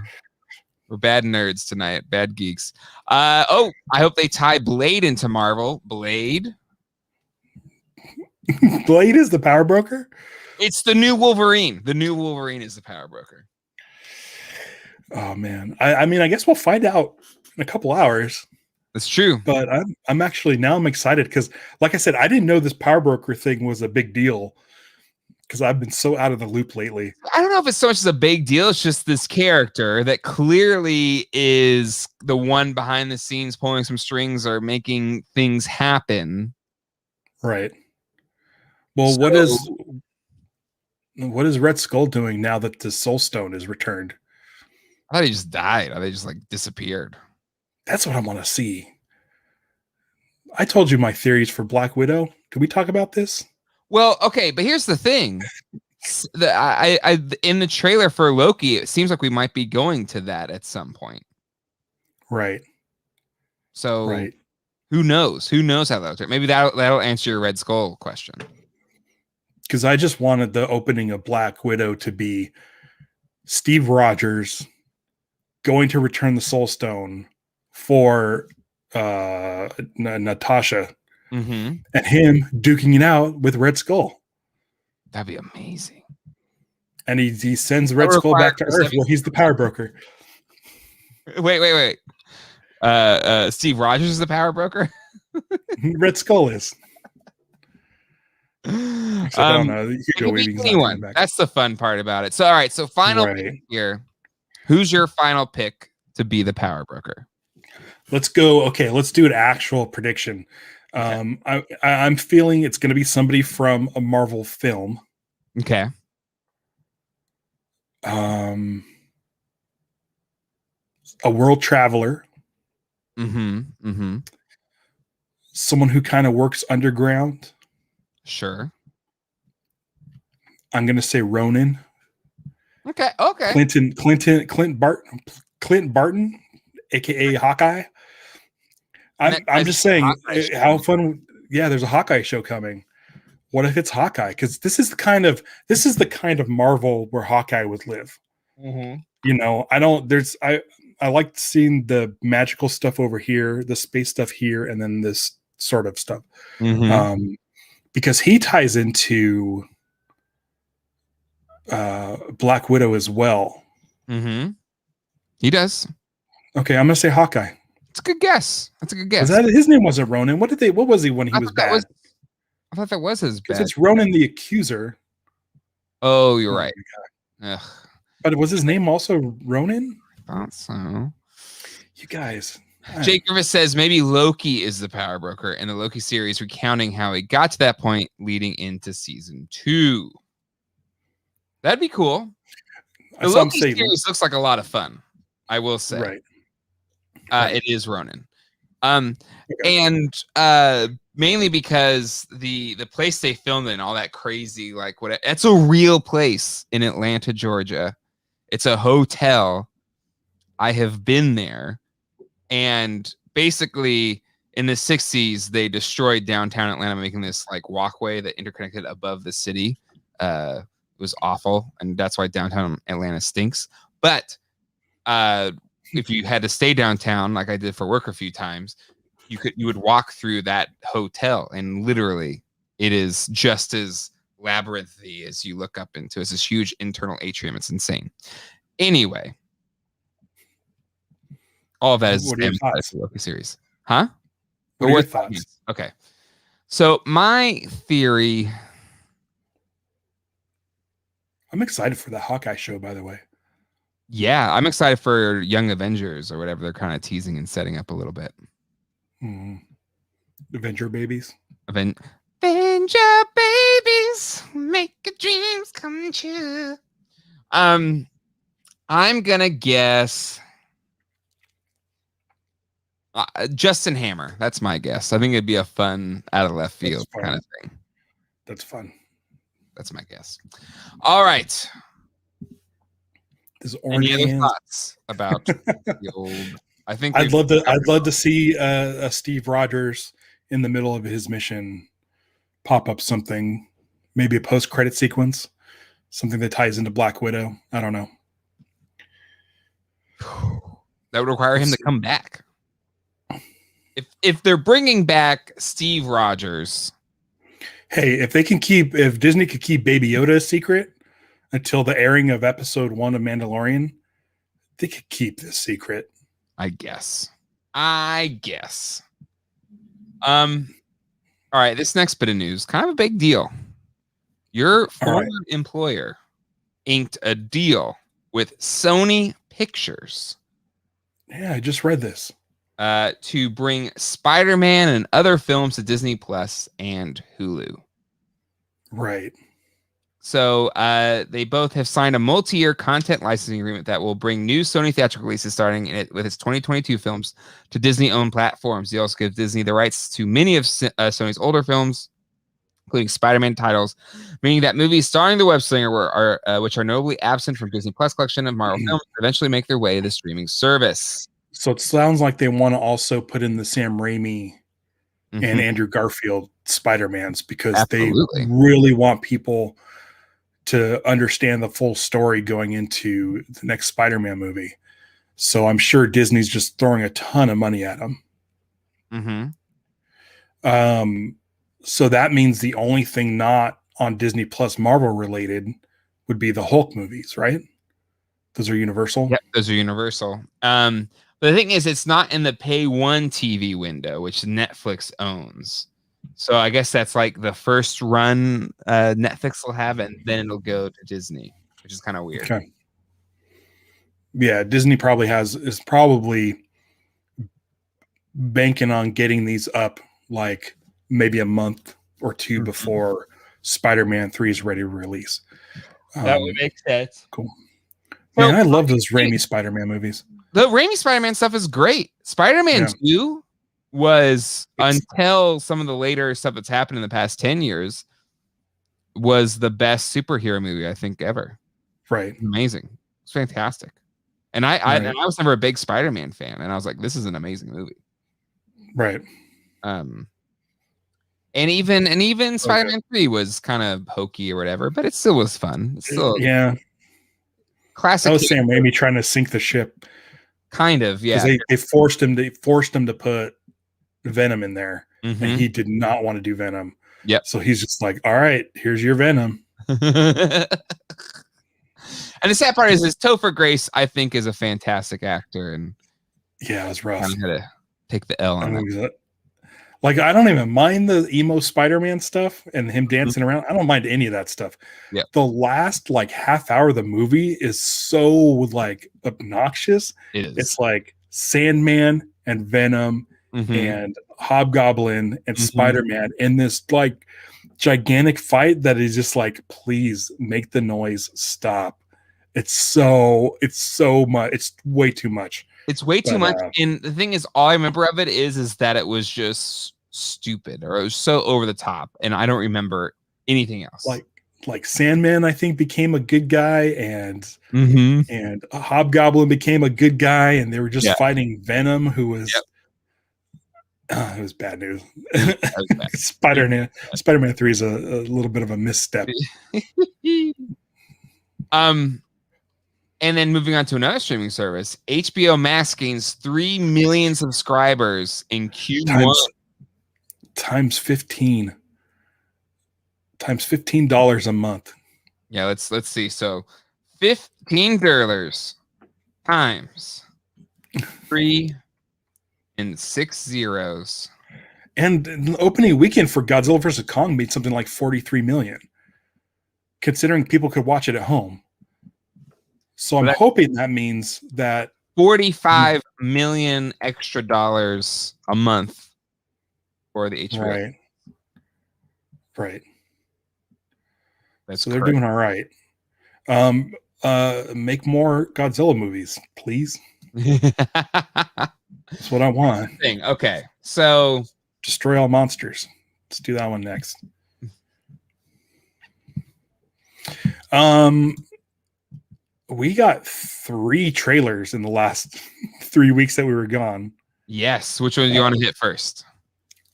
We're bad nerds tonight. Bad geeks. I hope they tie Blade into Marvel. Blade
is the power broker?
It's the new Wolverine. The new Wolverine is the power broker.
Oh man. I mean, I guess we'll find out in a couple hours.
That's true.
But I'm excited because, like I said, I didn't know this power broker thing was a big deal because I've been so out of the loop lately.
I don't know if it's so much as a big deal. It's just this character that clearly is the one behind the scenes pulling some strings or making things happen.
Right. Well, what is What is Red Skull doing now that the Soul Stone is returned?
I thought he just died. I thought he just like disappeared.
That's what I want to see. I told you my theories for Black Widow. Can we talk about this?
Well, okay, but here's the thing. In the trailer for Loki, it seems like we might be going to that at some point.
Right.
So
Right.
who knows? Who knows how that'll turn? Maybe that'll answer your Red Skull question.
Because I just wanted the opening of Black Widow to be Steve Rogers going to return the Soul Stone for Natasha,
Mm-hmm.
and him duking it out with Red Skull.
That'd be amazing.
And he sends Red Skull back to Earth where he's the power broker.
Wait. Steve Rogers is the power broker?
Red Skull is. I don't know.
Anyone. That's the fun part about it. So, all right. So, final pick here. Who's your final pick to be the power broker?
Let's go. Okay, let's do an actual prediction. Okay. I'm feeling it's going to be somebody from a Marvel film.
Okay.
A world traveler.
Mm-hmm.
Someone who kind of works underground.
Sure.
I'm going to say Ronin.
Okay.
Clint Barton, aka Hawkeye. I'm just saying how fun. Yeah, there's a Hawkeye show coming. What if it's Hawkeye? Because this is the kind of Marvel where Hawkeye would live.
Mm-hmm.
You know, I like seeing the magical stuff over here, the space stuff here, and then this sort of stuff.
Mm-hmm.
Because he ties into Black Widow as well.
Mm-hmm. He does.
Okay, I'm gonna say Hawkeye.
It's a good guess.
His name wasn't Ronin? What was he when he was bad?
I thought that was his bad.
Because it's Ronin the Accuser.
Oh, you're right. Ugh.
But was his name also Ronin?
I thought so.
You guys.
Jake Griffith says maybe Loki is the power broker in the Loki series, recounting how he got to that point leading into season 2. That'd be cool. The Loki series looks like a lot of fun, I will say.
Right.
It is Ronin. And mainly because the place they filmed in, all that crazy, like it's a real place in Atlanta, Georgia. It's a hotel. I have been there. And basically in the 60s, they destroyed downtown Atlanta, making this like walkway that interconnected above the city. It was awful. And that's why downtown Atlanta stinks. But if you had to stay downtown, like I did for work a few times, you would walk through that hotel, and literally it is just as labyrinthy as you look up into. It's this huge internal atrium. It's insane. Anyway, all of that is the Loki series. Huh?
What are your thoughts?
Okay. So my theory.
I'm excited for the Hawkeye show, by the way.
Yeah, I'm excited for Young Avengers or whatever they're kind of teasing and setting up a little bit.
Avenger babies.
Avenger babies, make your dreams come true. I'm gonna guess Justin Hammer. That's my guess. I think it'd be a fun out of left field kind of thing.
That's fun.
That's my guess. All right.
Any
other thoughts about the old? I think
I'd love to see Steve Rogers in the middle of his mission pop up something, maybe a post-credit sequence, something that ties into Black Widow. I don't know.
That would require him to come back. If they're bringing back Steve Rogers,
hey, if Disney could keep Baby Yoda a secret until the airing of episode 1 of Mandalorian, they could keep this secret.
I guess. All right, this next bit of news, kind of a big deal. Your former employer inked a deal with Sony Pictures.
Yeah, I just read this.
To bring Spider-Man and other films to Disney Plus and Hulu.
Right.
So they both have signed a multi-year content licensing agreement that will bring new Sony theatrical releases starting with its 2022 films to Disney-owned platforms. They also give Disney the rights to many of Sony's older films, including Spider-Man titles, meaning that movies starring the web-slinger which are notably absent from Disney Plus collection of Marvel films eventually make their way to the streaming service.
So it sounds like they want to also put in the Sam Raimi and Andrew Garfield Spider-Mans because
Absolutely.
they really want people to understand the full story going into the next Spider-Man movie. So I'm sure Disney's just throwing a ton of money at them. So that means the only thing not on Disney Plus Marvel related would be the Hulk movies, right? Those are Universal.
Yep, those are Universal. But the thing is, it's not in the pay one TV window, which Netflix owns. So I guess that's like the first run Netflix will have, and then it'll go to Disney, which is kind of weird.
Okay. Yeah, Disney is probably banking on getting these up like maybe a month or two before Spider-Man 3 is ready to release.
That would make sense.
Cool. Man, I love those Raimi Spider-Man movies.
The Raimi Spider-Man stuff is great. Spider-Man 2 was, until some of the later stuff that's happened in the past 10 years, was the best superhero movie I think ever.
Right.
Amazing. It's fantastic. And I was never a big Spider-Man fan, and I was like, this is an amazing movie.
Right.
And even Spider-Man 3 was kind of hokey or whatever, but it still was fun. It's still classic.
That was Sam Raimi trying to sink the ship.
Kind of, yeah.
They forced him to put Venom in there, and he did not want to do Venom.
Yep.
So he's just like, all right, here's your Venom.
And the sad part is Topher Grace, I think, is a fantastic actor, and
yeah, it was rough.
I'm gonna take the L on that.
Like, I don't even mind the emo Spider-Man stuff and him dancing around. I don't mind any of that stuff.
Yeah.
The last like half hour of the movie is so like obnoxious.
It is.
It's like Sandman and Venom and Hobgoblin and Spider-Man in this like gigantic fight that is just like, please make the noise stop. It's so much. It's way too much.
It's way too much. And the thing is, all I remember of it is that it was just stupid, or it was so over the top, and I don't remember anything else.
Like Sandman, I think, became a good guy, and Hobgoblin became a good guy, and they were just fighting Venom, who was it was bad news. Spider-Man 3 is a little bit of a misstep.
And then moving on to another streaming service, HBO Max gains 3 million subscribers in Q1.
Times 15. Times $15 a month.
Yeah, let's see. So $15 times 3 and 6 zeros.
And the opening weekend for Godzilla vs. Kong made something like 43 million, considering people could watch it at home. So I'm hoping that means that
45 million extra dollars a month for the HBO.
Right.
So
they're doing all right. Make more Godzilla movies, please. That's what I want.
Okay, so
Destroy All Monsters. Let's do that one next. We got 3 trailers in the last 3 weeks that we were gone.
Yes. Which one do you want to hit first?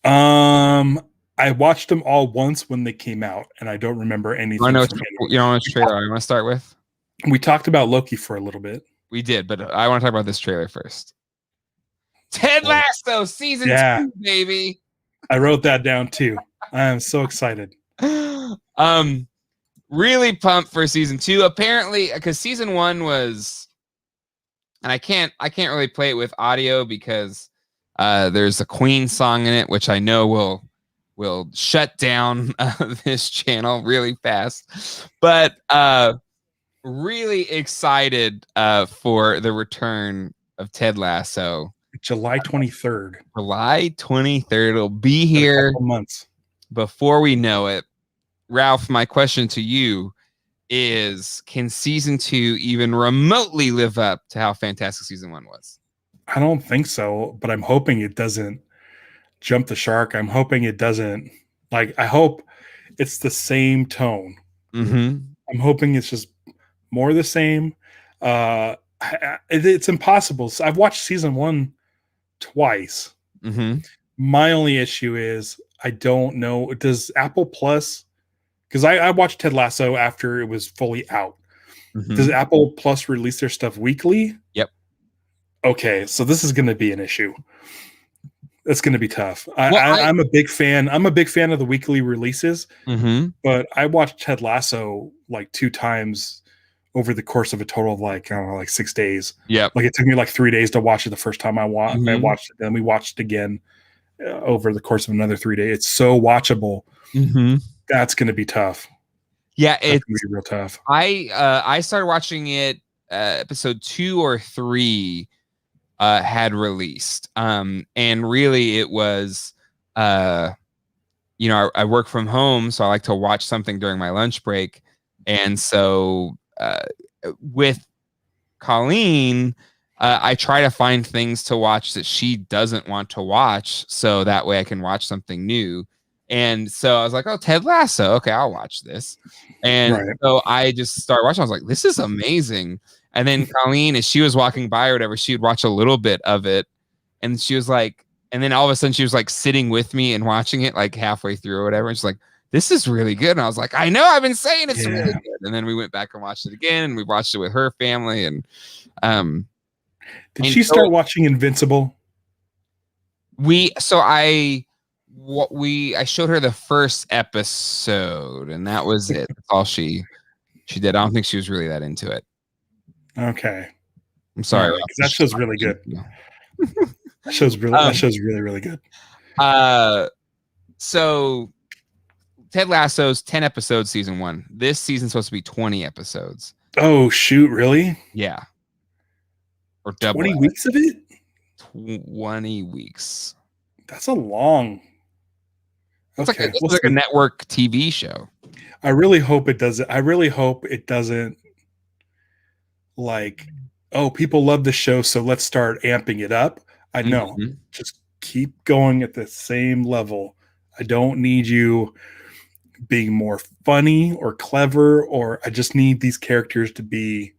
I watched them all once when they came out, and I don't remember anything.
You know which trailer I want to start with?
We talked about Loki for a little bit.
We did, but I want to talk about this trailer first. Ted Lasso season 2, baby.
I wrote that down too. I am so excited.
Really pumped for season 2. Apparently, because season 1 was, and I can't really play it with audio because there's a Queen song in it, which I know will shut down this channel really fast. But really excited for the return of Ted Lasso.
July 23rd.
July 23rd. It'll be here
months
before we know it. Ralph, my question to you is, can season 2 even remotely live up to how fantastic season 1 was?
I don't think so, but I'm hoping it doesn't jump the shark. I'm hoping it doesn't, like, I hope it's the same tone.
Mm-hmm.
I'm hoping it's just more the same. It's impossible. So I've watched season 1 twice.
Mm-hmm.
My only issue is I don't know. Does Apple Plus, because I watched Ted Lasso after it was fully out.
Mm-hmm.
Does Apple Plus release their stuff weekly?
Yep.
Okay, so this is going to be an issue. It's going to be tough. I'm a big fan. I'm a big fan of the weekly releases, but I watched Ted Lasso like 2 times over the course of a total of like, I don't know, like 6 days.
Yeah.
Like it took me like 3 days to watch it the first time I watched it. Then we watched it again over the course of another 3 days. It's so watchable. That's going to be tough.
Yeah, it's
going to be real tough.
I started watching it episode 2 or 3 had released. And really it was I work from home, so I like to watch something during my lunch break. And so with Colleen, I try to find things to watch that she doesn't want to watch, so that way I can watch something new. And so I was like, oh, Ted Lasso. Okay, I'll watch this. And so I just started watching. I was like, this is amazing. And then Colleen, as she was walking by or whatever, she would watch a little bit of it. And she was like, and then all of a sudden she was like sitting with me and watching it like halfway through or whatever. And she's like, this is really good. And I was like, I know, I've been saying it's really good. And then we went back and watched it again, and we watched it with her family. And
did she start watching Invincible?
I showed her the first episode, and that was it. That's all she did. I don't think she was really that into it.
Okay.
I'm sorry.
Because that show's really good. That show's really, really good.
So Ted Lasso's 10 episodes season 1. This season's supposed to be 20 episodes.
Oh shoot, really?
Yeah. Or double
20 weeks of it?
20 weeks.
That's a long.
It's like a network TV show.
I really hope it doesn't like, oh, people love the show, so let's start amping it up. I know. Just keep going at the same level. I don't need you being more funny or clever, or I just need these characters to be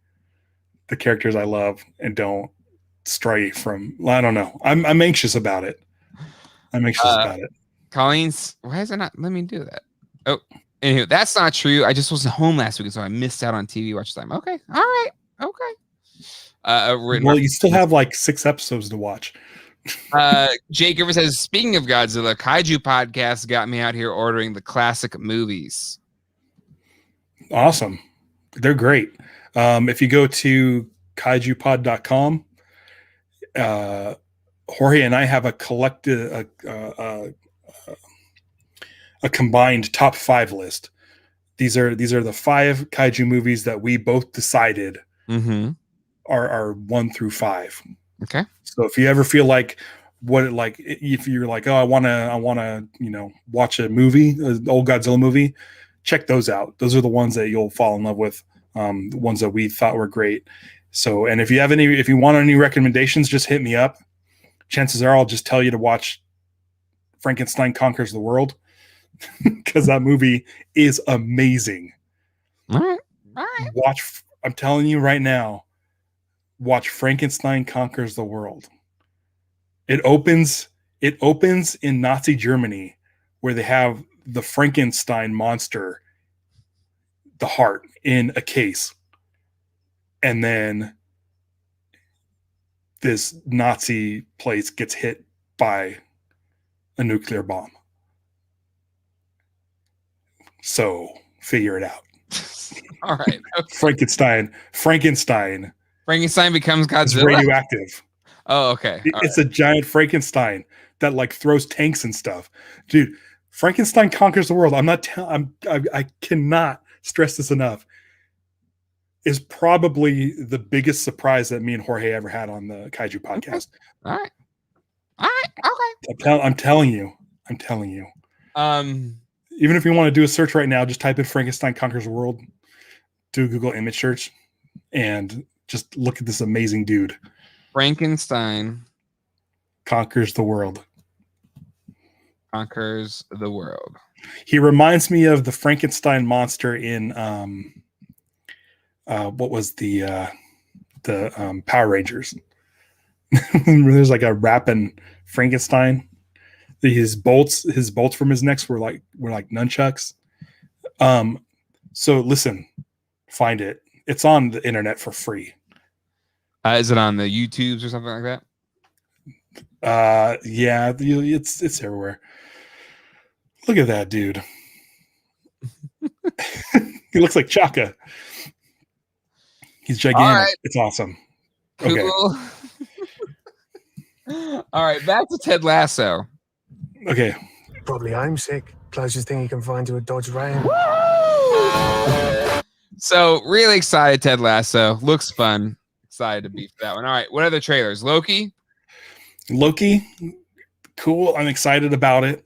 the characters I love and don't stray from. I don't know. I'm anxious about it.
Colleen's, why is it not let me do that? Oh, anyway, that's not true. I just wasn't home last week, so I missed out on TV watch time. Okay, all right, okay.
Well, you still have like 6 episodes to watch.
Jake River says, speaking of Godzilla, Kaiju podcast got me out here ordering the classic movies.
Awesome. They're great. If you go to kaijupod.com, Jorge and I have a collected a combined top 5 list. These are the 5 kaiju movies that we both decided are 1 through 5.
Okay.
So if you ever feel like if you're like, oh, I wanna watch a movie, an old Godzilla movie, check those out. Those are the ones that you'll fall in love with. The ones that we thought were great. So, and if you want any recommendations, just hit me up. Chances are I'll just tell you to watch Frankenstein Conquers the World, because that movie is amazing.
All right.
I'm telling you right now, watch Frankenstein Conquers the World. It opens in Nazi Germany, where they have the Frankenstein monster, the heart, in a case. And then this Nazi place gets hit by a nuclear bomb. So figure it out.
All right. Okay.
Frankenstein
becomes Godzilla.
It's radioactive.
Oh, okay.
It's a giant Frankenstein that like throws tanks and stuff. Dude, Frankenstein Conquers the World. I cannot stress this enough. Is probably the biggest surprise that me and Jorge ever had on the Kaiju podcast.
All right. Okay.
I'm telling you. Even if you want to do a search right now, just type in Frankenstein Conquers the World. do a Google image search and just look at this amazing dude.
Frankenstein
conquers the world.
Conquers the world.
He reminds me of the Frankenstein monster in what was the Power Rangers. There's like a rapping Frankenstein. His bolts from his necks were like nunchucks. So listen, find it. It's on the internet for free.
Is it on the YouTubes or something like that?
Yeah, it's everywhere. Look at that dude. He looks like Chaka. He's gigantic.
Right.
It's awesome.
Cool.
Okay.
All right, back to Ted Lasso.
Okay.
Probably homesick. Closest thing you can find to a Dodge Ram.
So really excited, Ted Lasso. Looks fun. Excited to be for that one. All right, what other trailers? Loki, cool. I'm excited about it.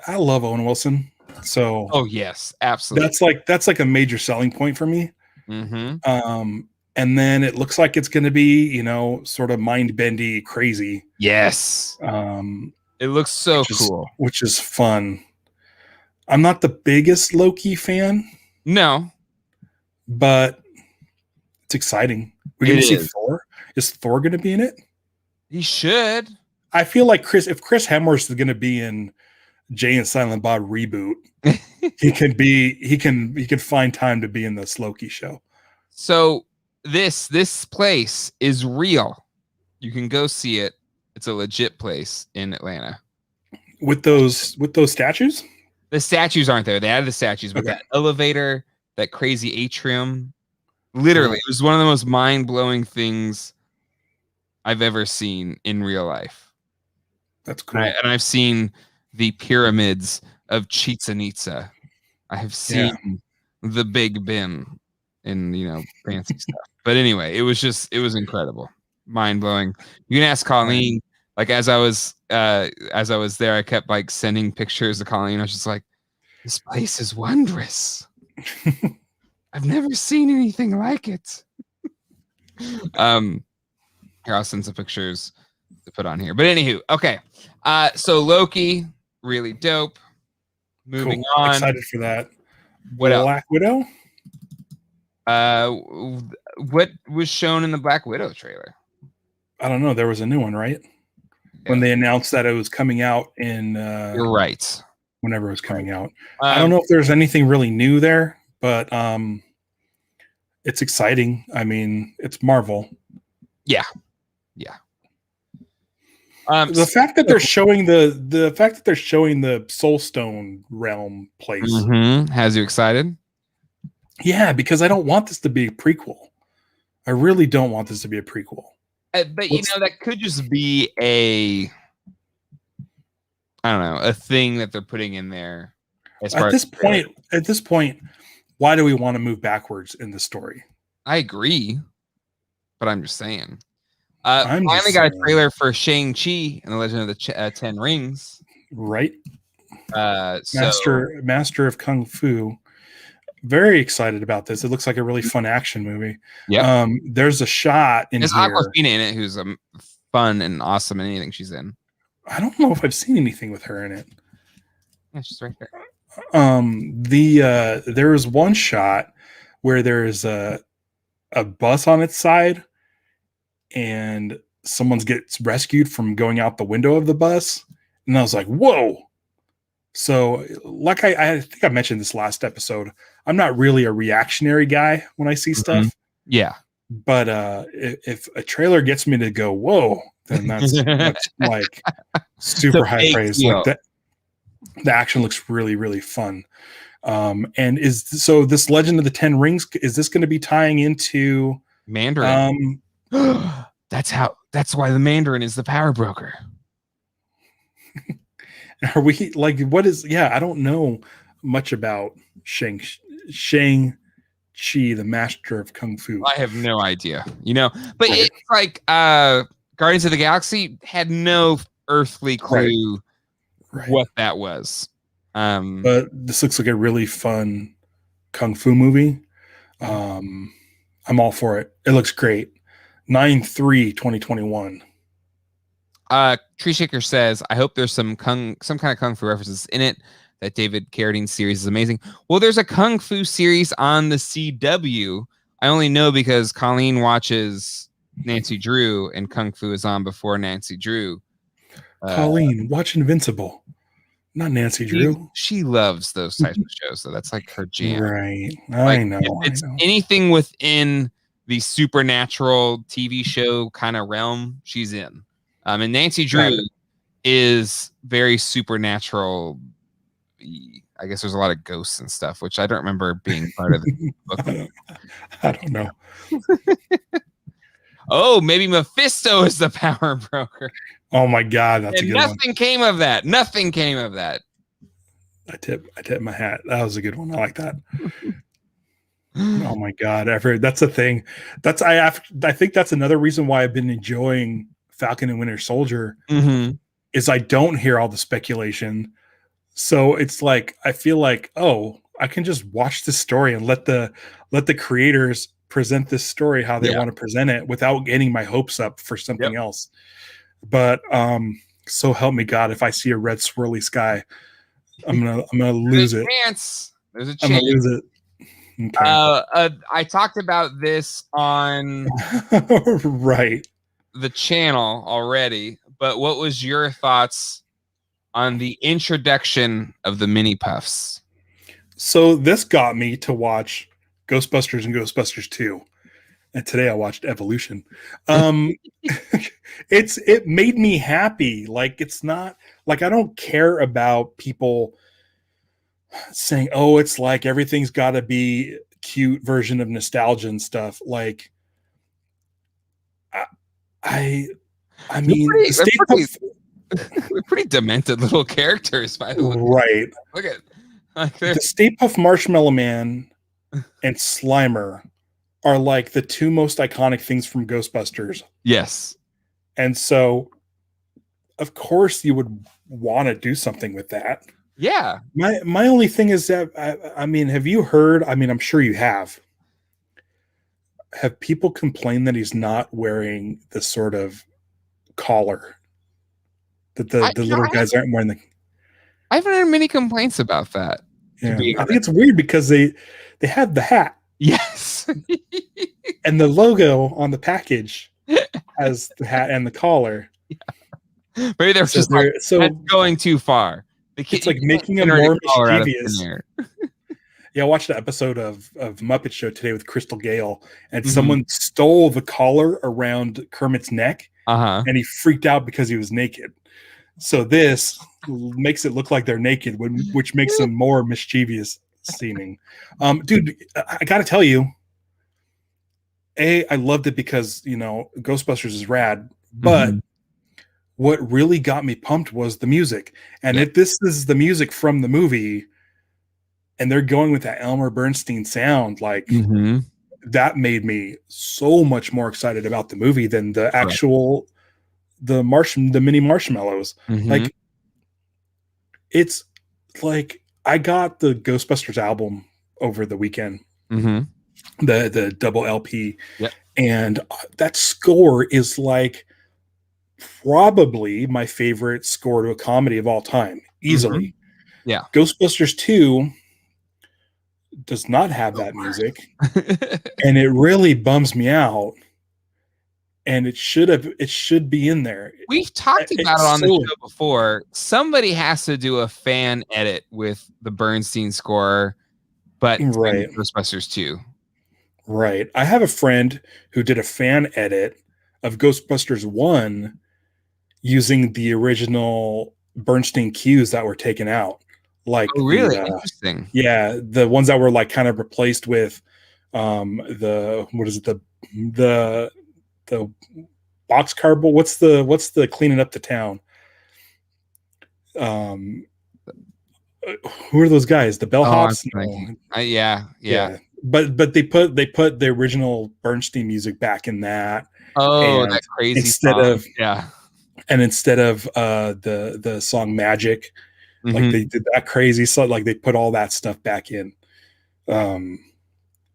I love Owen Wilson. So oh yes, absolutely.
That's like a major selling point for me.
Mm-hmm.
And then it looks like it's going to be, sort of mind-bendy, crazy.
Yes. It looks so cool,
which is fun. I'm not the biggest Loki fan.
No,
but it's exciting. We're going to see Thor. Is Thor going to be in it?
He should.
I feel like if Chris Hemsworth is going to be in Jay and Silent Bob reboot, he can find time to be in this Loki show.
So this place is real. You can go see it. It's a legit place in Atlanta.
With those statues?
The statues aren't there. They added the statues, but
Okay.
that elevator, that crazy atrium, literally, it was one of the most mind-blowing things I've ever seen in real life.
That's cool.
And I've seen the pyramids of Chichen Itza. I have seen the Big Ben and fancy stuff. But anyway, it was incredible, mind-blowing. You can ask Colleen. Like as I was there, I kept like sending pictures to Colleen. I was just like, "This place is wondrous. I've never seen anything like it." Here, I'll send some pictures to put on here. But anywho, okay. So Loki, really dope. Moving on.
Excited for that.
What else?
Black Widow?
What was shown in the Black Widow trailer?
I don't know. There was a new one, right? When they announced that it was coming out in
You're right.
Whenever it was coming out. I don't know if there's anything really new there, but it's exciting. I mean, it's Marvel.
Yeah.
The fact that they're showing the Soul Stone realm place
has you excited?
Yeah, because I don't want this to be a prequel. I really don't want this to be a prequel.
But that could just be a thing that they're putting in there.
At this point, why do we want to move backwards in the story?
I agree, but I'm just saying. Finally got a trailer for Shang-Chi and the Legend of the Ten Rings.
Right. Master of Kung Fu. Very excited about this. It looks like a really fun action movie.
Yeah.
There's a shot in
There's
here.
Awkwafina in it, who's fun and awesome in anything she's in.
I don't know if I've seen anything with her in it.
Yeah, she's right there.
There is one shot where there's a bus on its side, and someone gets rescued from going out the window of the bus, and I was like, "Whoa!" So, like I think I mentioned this last episode, I'm not really a reactionary guy when I see stuff.
Yeah.
But if a trailer gets me to go, whoa, then that's like super high praise. Like that, the action looks really, really fun. And so this Legend of the Ten Rings, is this going to be tying into
Mandarin? That's why the Mandarin is the power broker.
Are we like, what is, I don't know much about Shang-Chi, the Master of Kung Fu.
I have no idea, but it's like Guardians of the Galaxy had no earthly clue what that was.
But this looks like a really fun Kung Fu movie. I'm all for it. It looks great. 9/3/2021.
Tree Shaker says, I hope there's some kind of kung fu references in it. That David Carradine's series is amazing. Well, there's a kung fu series on the CW. I only know because Colleen watches Nancy Drew, and kung fu is on before Nancy Drew.
Colleen, watch Invincible, not Nancy Drew.
She loves those types of shows, so that's like her jam.
Right.
Like,
I know.
If it's anything within the supernatural TV show kind of realm, she's in. And Nancy Drew is very supernatural. I guess there's a lot of ghosts and stuff, which I don't remember being part of the book.
I don't know.
Oh, maybe Mephisto is the power broker.
Oh my God, that's a good one.
Nothing came of that. Nothing came of that.
I tip my hat. That was a good one. I like that. Oh my God, that's a thing. I think that's another reason why I've been enjoying Falcon and Winter Soldier. Is I don't hear all the speculation. So it's like I feel like, oh, I can just watch this story and let the creators present this story how they want to present it without getting my hopes up for something else. But so help me God, if I see a red swirly sky, I'm gonna lose it.
There's a chance.
I'm gonna lose it. Okay.
I talked about this on
right
the channel already, but what was your thoughts on the introduction of the mini puffs?
So this got me to watch Ghostbusters and Ghostbusters 2. And today I watched Evolution. It made me happy. Like, it's not like I don't care about people saying, oh, it's like everything's got to be cute version of nostalgia and stuff. Like, I mean,
we're pretty demented little characters, by the way.
Right.
Look at
the Stay Puft Marshmallow Man and Slimer are like the two most iconic things from Ghostbusters.
Yes.
And so, of course, you would want to do something with that.
Yeah.
My only thing is that, I mean, have you heard? I mean, I'm sure you have. Have people complained that he's not wearing the sort of collar? That the little guys aren't wearing the...
I haven't heard many complaints about that.
Yeah. I think it's weird because they have the hat.
Yes.
And the logo on the package has the hat and the collar.
Yeah. Maybe they're just like, that's going too far.
It's like making them more mischievous. Yeah, I watched an episode of Muppet Show today with Crystal Gale, and someone stole the collar around Kermit's neck, and he freaked out because he was naked. So this makes it look like they're naked, which makes them more mischievous seeming. Dude, I got to tell you, I loved it because, you know, Ghostbusters is rad, but what really got me pumped was the music. And if this is the music from the movie and they're going with that Elmer Bernstein sound, like that made me so much more excited about the movie than the actual, the mini marshmallows. Like, it's like, I got the Ghostbusters album over the weekend, the double LP, and that score is like probably my favorite score to a comedy of all time, easily.
Yeah,
Ghostbusters 2 does not have that music, and it really bums me out. And it should be in there.
We've talked about it on the show before. Somebody has to do a fan edit with the Bernstein score, but Ghostbusters 2.
Right. I have a friend who did a fan edit of Ghostbusters 1 using the original Bernstein cues that were taken out. Like,
really interesting.
Yeah, the ones that were like kind of replaced with the boxcar, but what's the cleaning up the town? Who are those guys? The bellhops?
Yeah.
But they put the original Bernstein music back in that.
Oh, that crazy
instead
song.
Of and instead of the song Magic, like they did that crazy song, like they put all that stuff back in. But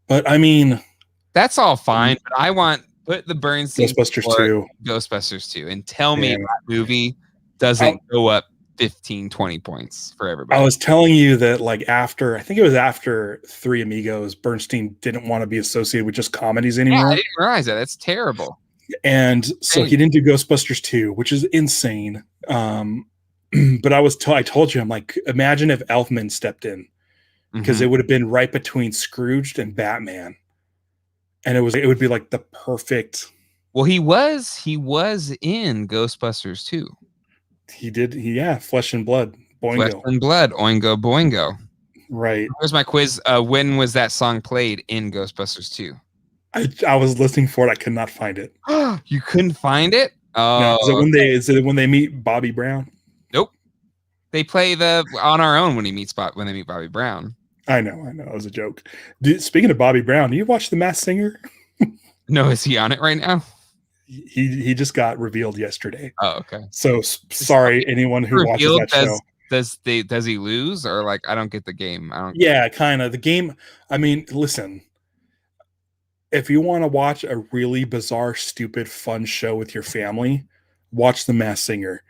But I mean,
that's all fine. But I want put the Bernstein
Ghostbusters
score
2.
Ghostbusters 2, and tell me
Yeah.
that movie doesn't go up 15, 20 points for everybody.
I was telling you that like I think it was after Three Amigos, Bernstein didn't want to be associated with just comedies anymore.
I didn't realize that. That's terrible.
And so he didn't do Ghostbusters 2, which is insane. But I told you, I'm like, imagine if Elfman stepped in, because it would have been right between Scrooged and Batman. And it would be like the perfect.
Well, he was in Ghostbusters 2.
He did. Flesh and Blood. Boingo.
Flesh and Blood. Oingo boingo.
Right.
Here's my quiz. When was that song played in Ghostbusters 2?
I was listening for it. I could not find it.
You couldn't find it? Oh,
no, is it when they meet Bobby Brown?
Nope. They play the On Our Own when they meet Bobby Brown.
I know. It was a joke. Speaking of Bobby Brown, do you watch The Masked Singer?
No, is he on it right now?
He just got revealed yesterday.
Oh, okay.
So sorry, anyone who watches that show.
Does he lose, or like I don't get the game?
Yeah, kind of the game. I mean, listen. If you want to watch a really bizarre, stupid, fun show with your family, watch The Masked Singer.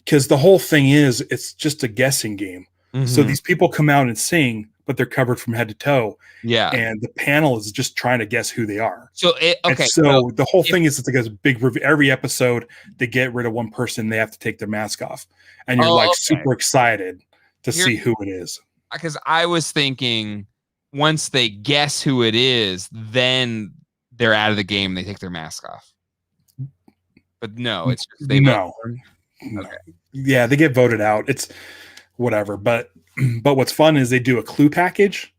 Because the whole thing is, it's just a guessing game. So these people come out and sing, but they're covered from head to toe.
Yeah.
And the panel is just trying to guess who they are.
So
the whole thing is, it's like a big review. Every episode, they get rid of one person. They have to take their mask off. And you're super excited to see who it is.
Because I was thinking, once they guess who it is, then they're out of the game. They take their mask off. But no, it's just
no.
Okay.
Yeah, they get voted out. It's whatever. But what's fun is they do a clue package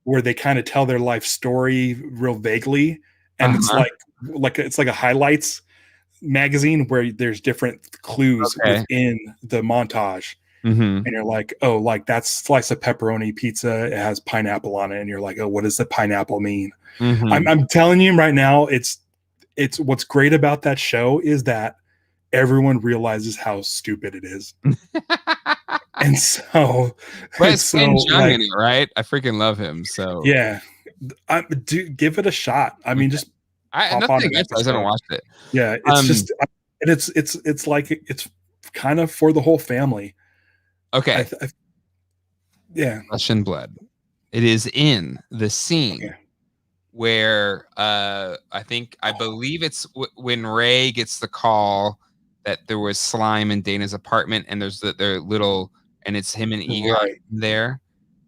where they kind of tell their life story real vaguely, and it's like a highlights magazine where there's different clues within the montage. And you're like, oh, like that slice of pepperoni pizza, it has pineapple on it, and you're like, oh, what does the pineapple mean? I'm telling you right now, it's what's great about that show is that everyone realizes how stupid it is. And so,
but it's Young in it, right? I freaking love him. So
yeah, give it a shot. I mean, just
I haven't watched it.
Yeah, it's just, and it's like it's kind of for the whole family.
Okay.
Yeah.
Flesh and Blood. It is in the scene where I believe it's when Ray gets the call that there was slime in Dana's apartment, and there's their little, and it's him and Egon there,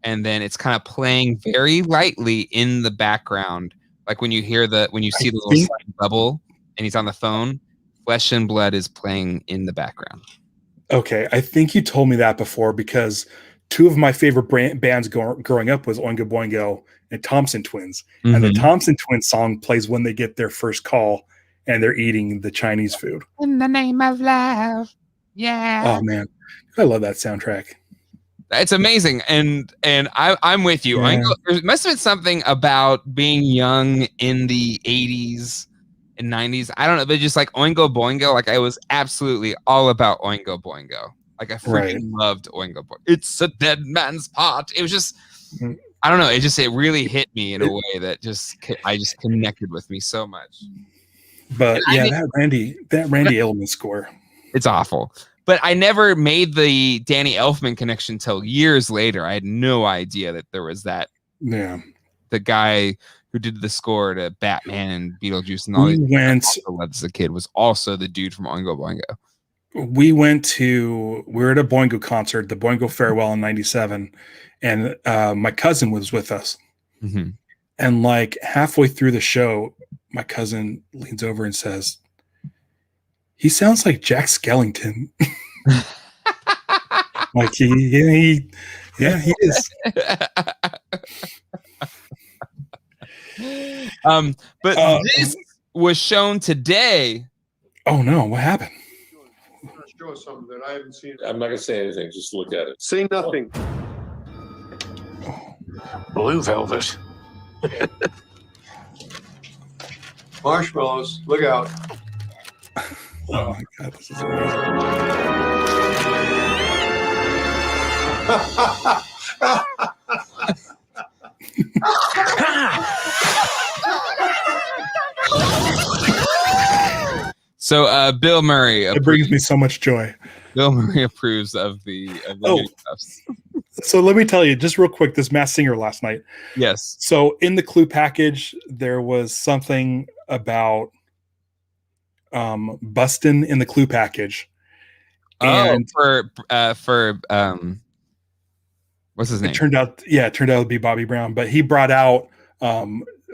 and then it's kind of playing very lightly in the background, like when you see the little slime bubble, and he's on the phone. Flesh and Blood is playing in the background.
Okay, I think you told me that before, because two of my favorite bands growing up was Oingo Boingo and Thompson Twins. And the Thompson Twins song plays when they get their first call and they're eating the Chinese food.
In the name of love. Yeah.
Oh, man. I love that soundtrack.
It's amazing. And I'm with you. Yeah. There must have been something about being young in the 80s and 90s. I don't know, but just like Oingo Boingo, like I was absolutely all about Oingo Boingo. Like I freaking loved Oingo Boingo. It's a dead man's pot. It was just, I don't know. It really hit me in a way that I just connected with me so much.
But that Randy Elfman score, it's
awful. But I never made the Danny Elfman connection till years later. I had no idea that there was that.
Yeah.
The guy who did the score to Batman and Beetlejuice and all that as a kid was also the dude from Oingo Boingo.
We were at a Boingo concert, the Boingo Farewell in '97, and my cousin was with us. And like halfway through the show, my cousin leans over and says, "He sounds like Jack Skellington." Like he is.
But this was shown today.
Oh no, what happened?
I'm going to show us something that I haven't seen.
I'm not going to say anything, just look at it.
Say nothing.
Blue velvet.
Marshmallows, look out.
Oh my God, this is amazing.
So Bill Murray.
It brings me so much joy.
Bill Murray approves of the new stuffs.
So let me tell you, just real quick, this Masked Singer last night.
Yes.
So in the clue package, there was something about busting in the clue package. And
for what's his name?
It turned out to be Bobby Brown, but he brought out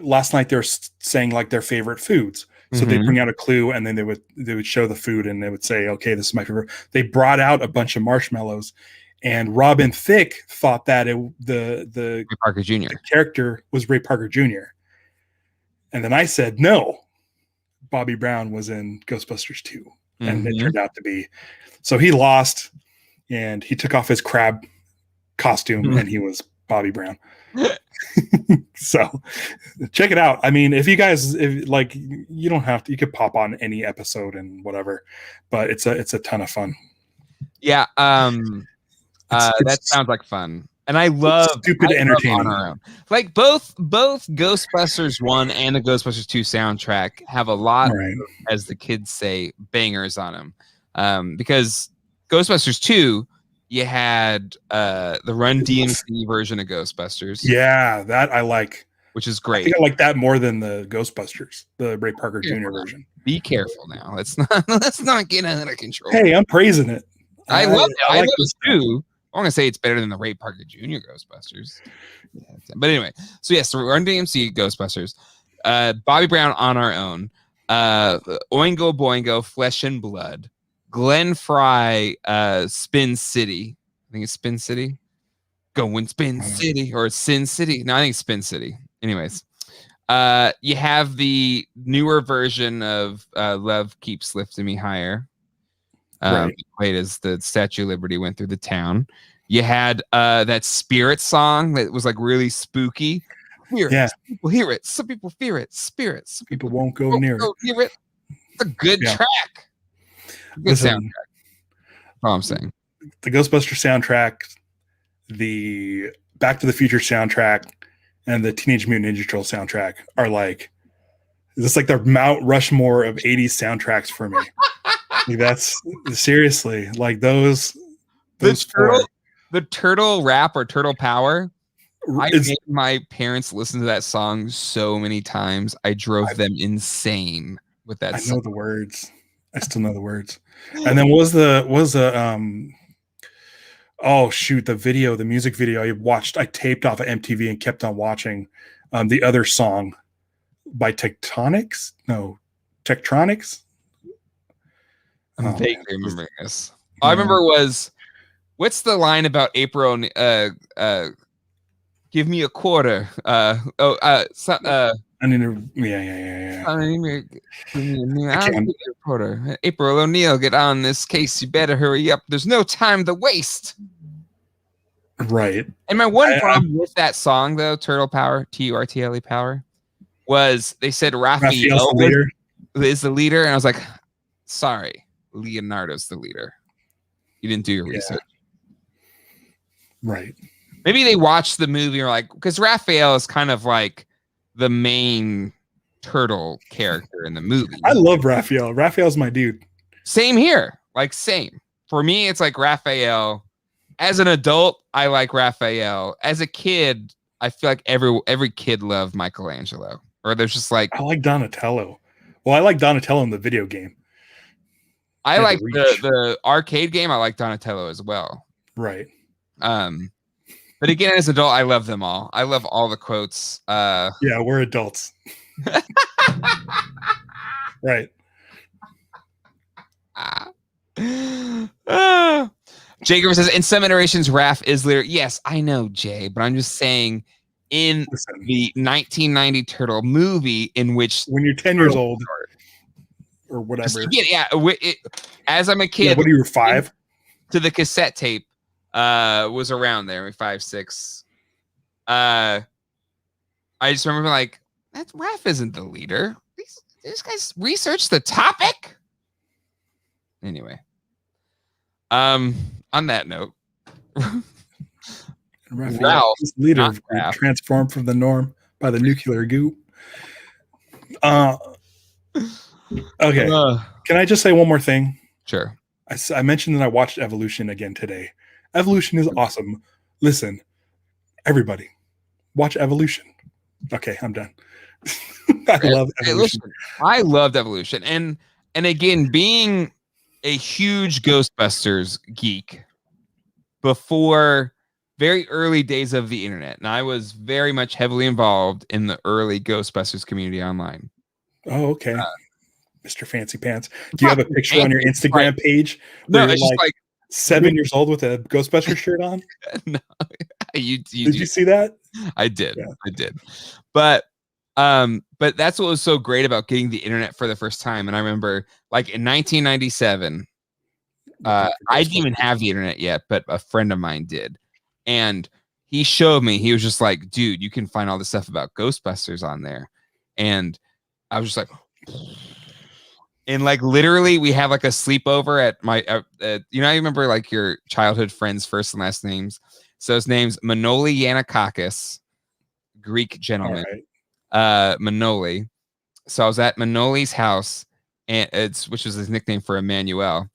last night they're saying like their favorite foods. So they bring out a clue and then they would show the food and they would say, okay, this is my favorite. They brought out a bunch of marshmallows, and Robin Thicke thought that the
Ray Parker Jr.
the character was Ray Parker Jr. And then I said, no, Bobby Brown was in Ghostbusters 2. And it turned out to be. So he lost and he took off his crab costume and he was Bobby Brown. So check it out. I mean, if you don't have to, you could pop on any episode and whatever, but it's a ton of fun.
Yeah. That sounds like fun. And I love
stupid entertaining.
On our own. Like both Ghostbusters 1 and the Ghostbusters 2 soundtrack have a lot of, as the kids say, bangers on them. Because Ghostbusters 2, you had the Run DMC version of Ghostbusters.
Yeah, that I like.
Which is great.
I think I like that more than the Ghostbusters, the Ray Parker Jr. version.
Be careful now. Let's not get out of control.
Hey, I'm praising it.
I love it. I love it too. I'm gonna say it's better than the Ray Parker Jr. Ghostbusters. Yeah, but anyway, so yes, Run DMC Ghostbusters. Bobby Brown on our own. Oingo Boingo, Flesh and Blood. Glenn Fry, Spin City. I think it's Spin City. Going Spin City or Sin City. No, I think it's Spin City. Anyways, you have the newer version of Love Keeps Lifting Me Higher. Wait, as the Statue of Liberty went through the town. You had that Spirit song that was like really spooky. Some people hear it. Some people fear it. Spirits. Some
people won't go near it.
Hear it. It's a good track. Good soundtrack. That's all I'm saying.
The Ghostbuster soundtrack, the Back to the Future soundtrack, and the Teenage Mutant Ninja Turtle soundtrack are like, it's like the Mount Rushmore of 80s soundtracks for me. Like that's seriously like those
the turtle rap or turtle power. I made my parents listen to that song so many times. I drove them insane with that song.
I know the words. I still know the words. And then was the oh shoot, the music video I taped off of MTV and kept on watching the other song by Tektronix.
I'm vaguely remembering this. All I remember was, what's the line about April? Give me a quarter.
I need to. Yeah.
Give me a quarter. April O'Neil, get on this case. You better hurry up. There's no time to waste.
Right.
And my one problem with that song, though, Turtle Power, TURTLE Power, was they said Raphael is the leader, and I was like, sorry. Leonardo's the leader. You didn't do your research.
Right.
Maybe they watched the movie or like, because Raphael is kind of like the main turtle character in the movie.
I love Raphael. Raphael's my dude.
Same here. Like same. For me, it's like Raphael. As an adult, I like Raphael. As a kid, I feel like every kid loved Michelangelo. Or there's just like,
I like Donatello. Well, I like Donatello in the video game.
I like the arcade game. I like Donatello as well.
Right.
But again, as an adult, I love them all. I love all the quotes.
Yeah, we're adults. Right.
Jay Griffin says, in some iterations, Raph is leader. Yes, I know, Jay, but I'm just saying in the 1990 Turtle movie in which...
When you're 10 years old or whatever.
As I'm a kid...
Yeah, what are you, 5?
To the cassette tape was around there, 5, 6. I just remember like, that Raph isn't the leader. These guys researched the topic. Anyway. On that note,
Ralph, leader transformed from the norm. by the nuclear goop. Okay. Can I just say one more thing?
Sure.
I mentioned that I watched Evolution again today. Evolution is awesome. Listen, everybody, watch Evolution. Okay, I'm done. I love Evolution.
Listen, I loved Evolution, and again, being a huge Ghostbusters geek before very early days of the internet, and I was very much heavily involved in the early Ghostbusters community online.
Oh, okay. Mr. Fancy Pants. Do you have a picture on your Instagram page
No,
where
it's
you're
just like
7 years old with a Ghostbusters shirt on?
no,
Did you see that?
I did.
Yeah.
I did. But that's what was so great about getting the internet for the first time. And I remember like in 1997, I didn't even have the internet yet, but a friend of mine did. And he showed me, he was just like, dude, you can find all this stuff about Ghostbusters on there. And I was just like, and like literally we have like a sleepover at my, you know, I remember like your childhood friends' first and last names. So his name's Manoli Yannakakis, Greek gentleman. Manoli. So I was at Manoli's house, and which was his nickname for Emmanuel.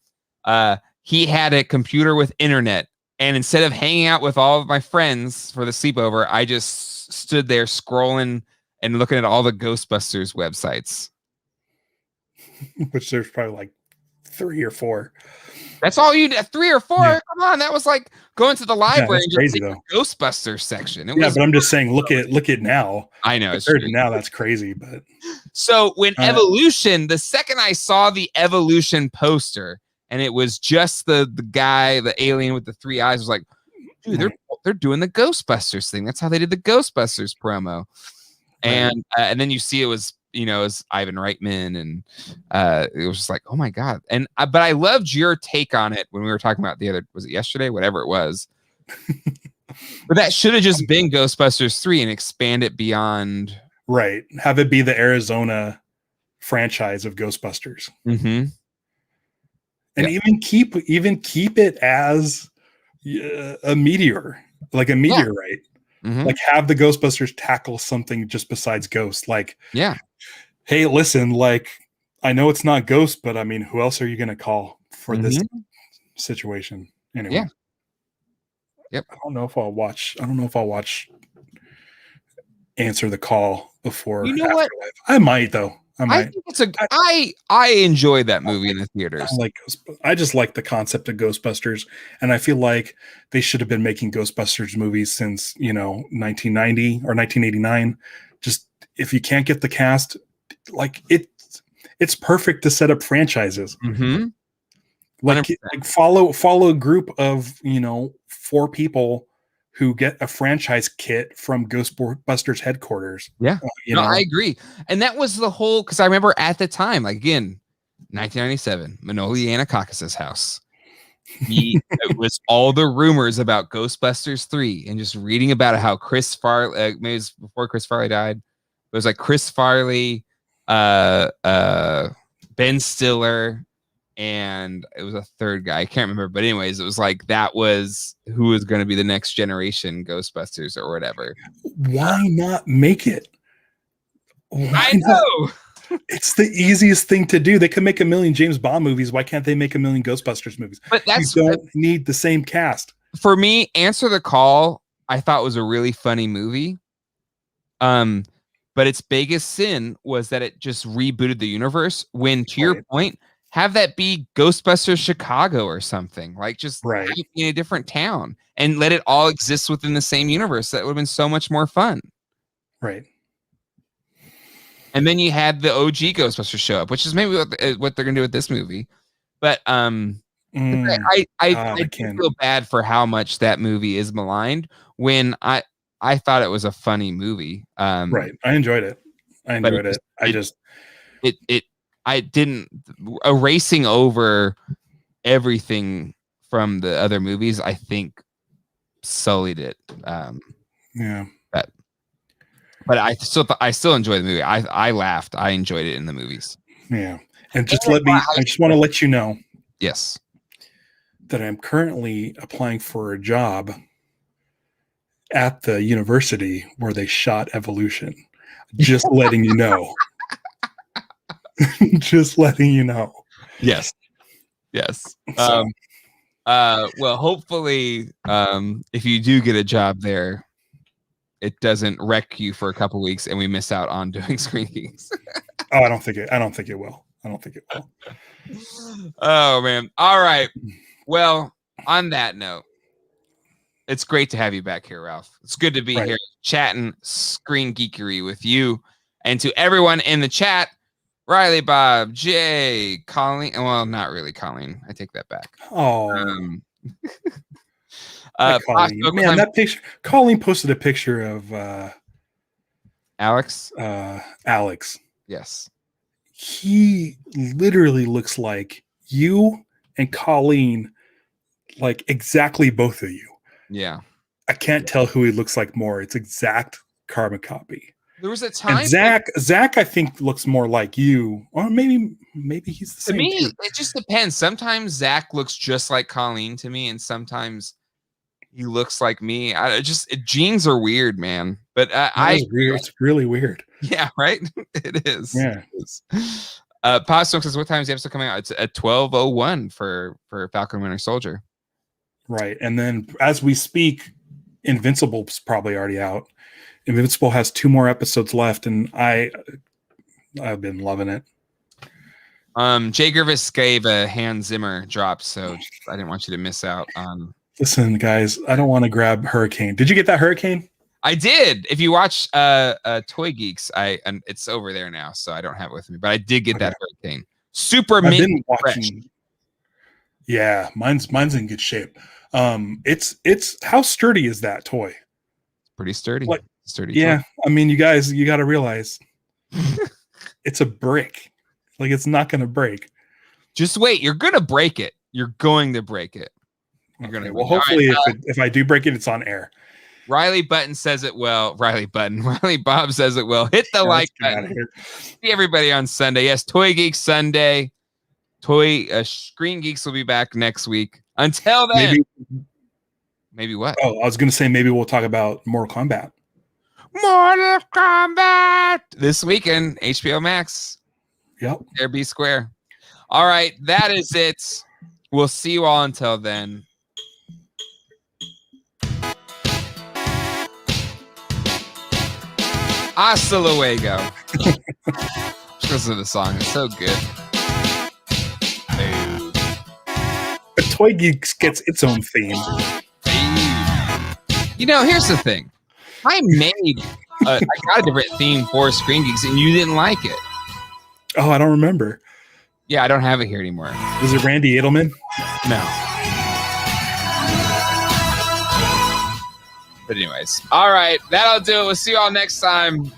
He had a computer with internet, and instead of hanging out with all of my friends for the sleepover, I just stood there scrolling and looking at all the Ghostbusters websites.
Which there's probably like 3 or 4.
That's all you did? 3 or 4?
Yeah.
Come on, that was like going to the library and just
crazy,
the Ghostbusters section. It was,
but I'm just saying, look at now.
I know it's
Compared to now, that's crazy. But
so when Evolution, the second I saw the Evolution poster, and it was just the guy, the alien with the 3 eyes, I was like, dude, they're doing the Ghostbusters thing. That's how they did the Ghostbusters promo. And then you see it was, you know, as Ivan Reitman, and it was just like, oh my god. And but I loved your take on it when we were talking about the other, was it yesterday, whatever it was. But that should have just been Ghostbusters 3 and expand it beyond,
right, have it be the Arizona franchise of Ghostbusters.
Mm-hmm.
And even keep it as a meteor, like a meteorite.
Mm-hmm.
Like have the Ghostbusters tackle something just besides ghosts. Like, hey, listen, like I know it's not ghost, but I mean, who else are you going to call for this situation? Anyway, I don't know if I'll watch Answer the Call before.
You know what?
I might though.
I think it's I enjoyed that movie in the theaters.
I just like the concept of Ghostbusters, and I feel like they should have been making Ghostbusters movies since 1990 or 1989. Just if you can't get the cast, like it's perfect to set up franchises.
Mm-hmm.
Like follow a group of 4 people who get a franchise kit from Ghostbusters headquarters.
Yeah. I agree. And that was the whole, because I remember at the time, like again, 1997, Manoli Yannakakis' house. It was all the rumors about Ghostbusters 3 and just reading about how Chris Farley, maybe it was before Chris Farley died. It was like Chris Farley, Ben Stiller, and it was a third guy. I can't remember, but anyways, it was like that was who was going to be the next generation Ghostbusters or whatever.
Why not make it?
I know.
It's the easiest thing to do. They could make 1 million James Bond movies. Why can't they make 1 million Ghostbusters movies? But you don't need the same cast.
For me, Answer the Call, I thought was a really funny movie. But its biggest sin was that it just rebooted the universe. When, to your point, have that be Ghostbusters Chicago or something. Like just have it in a different town and let it all exist within the same universe. That would have been so much more fun.
Right.
And then you had the OG Ghostbusters show up, which is maybe what they're gonna do with this movie. But I feel bad for how much that movie is maligned when I thought it was a funny movie.
Right. I enjoyed it.
I didn't erasing over everything from the other movies, I think sullied it. But I still enjoy the movie. I laughed. I enjoyed it in the movies.
Yeah. And I just want to let you know.
Yes.
That I'm currently applying for a job at the university where they shot Evolution. Just letting you know. Just letting you know.
Yes. Yes.
So,
Well, hopefully, if you do get a job there, it doesn't wreck you for a couple weeks and we miss out on doing screenings.
I don't think it will.
Oh man. All right. Well, on that note, it's great to have you back here, Ralph. It's good to be
Right.
here chatting screen geekery with you. And to everyone in the chat, Riley, Bob, Jay, Colleen. Well, not really Colleen. I take that back.
Oh,
Fox,
Colleen. Man, that picture. Colleen posted a picture of
Alex.
Alex.
Yes.
He literally looks like you and Colleen, like exactly both of you.
Yeah.
I can't tell who he looks like more. It's exact carbon copy.
There was a time.
And Zach, I think looks more like you, or maybe he's the
To
same.
me,
too.
it just depends. Sometimes Zach looks just like Colleen to me, and sometimes he looks like me. Genes are weird, man. But
It's really weird.
yeah, right. It is.
Yeah.
Postum says, "What time is the episode coming out?" It's at 12:01 for Falcon Winter Soldier.
Right, and then as we speak, Invincible's probably already out. Invincible has 2 more episodes left, and I've been loving it.
Jay Griffiths gave a Hans Zimmer drop, so I didn't want you to miss out on.
Listen, guys, I don't want to grab Hurricane. Did you get that Hurricane?
I did. If you watch Toy Geeks, and it's over there now, so I don't have it with me. But I did get that Hurricane. Super
I've
mint
been
fresh.
watching. Yeah, mine's in good shape. It's how sturdy is that toy?
Pretty sturdy.
Like,
sturdy.
Yeah,
toy.
I mean, you got to realize it's a brick. Like, it's not going to break.
Just wait. You're gonna break it. You're going to break it. You're
Okay,
gonna.
well,
All
hopefully,
right,
if I do break it, it's on air.
Riley Button says it well. Riley Bob says it well. Hit the like
Let's get out
button.
of here.
See everybody on Sunday. Yes, Toy Geeks Sunday. Screen Geeks will be back next week. Until then, maybe what?
Oh, I was going to say maybe we'll talk about Mortal Kombat.
Mortal Kombat this weekend. HBO Max.
Yep.
There be square. All right, that is it. We'll see you all until then. Hasta luego. Just listen to the song. It's so good.
But Toy Geeks gets its own theme.
You know, here's the thing. I got a different theme for Screen Geeks, and you didn't like it.
Oh, I don't remember.
Yeah, I don't have it here anymore.
Was it Randy Edelman?
No. But anyways, all right, that'll do it. We'll see you all next time.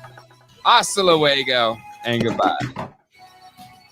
Hasta luego and goodbye.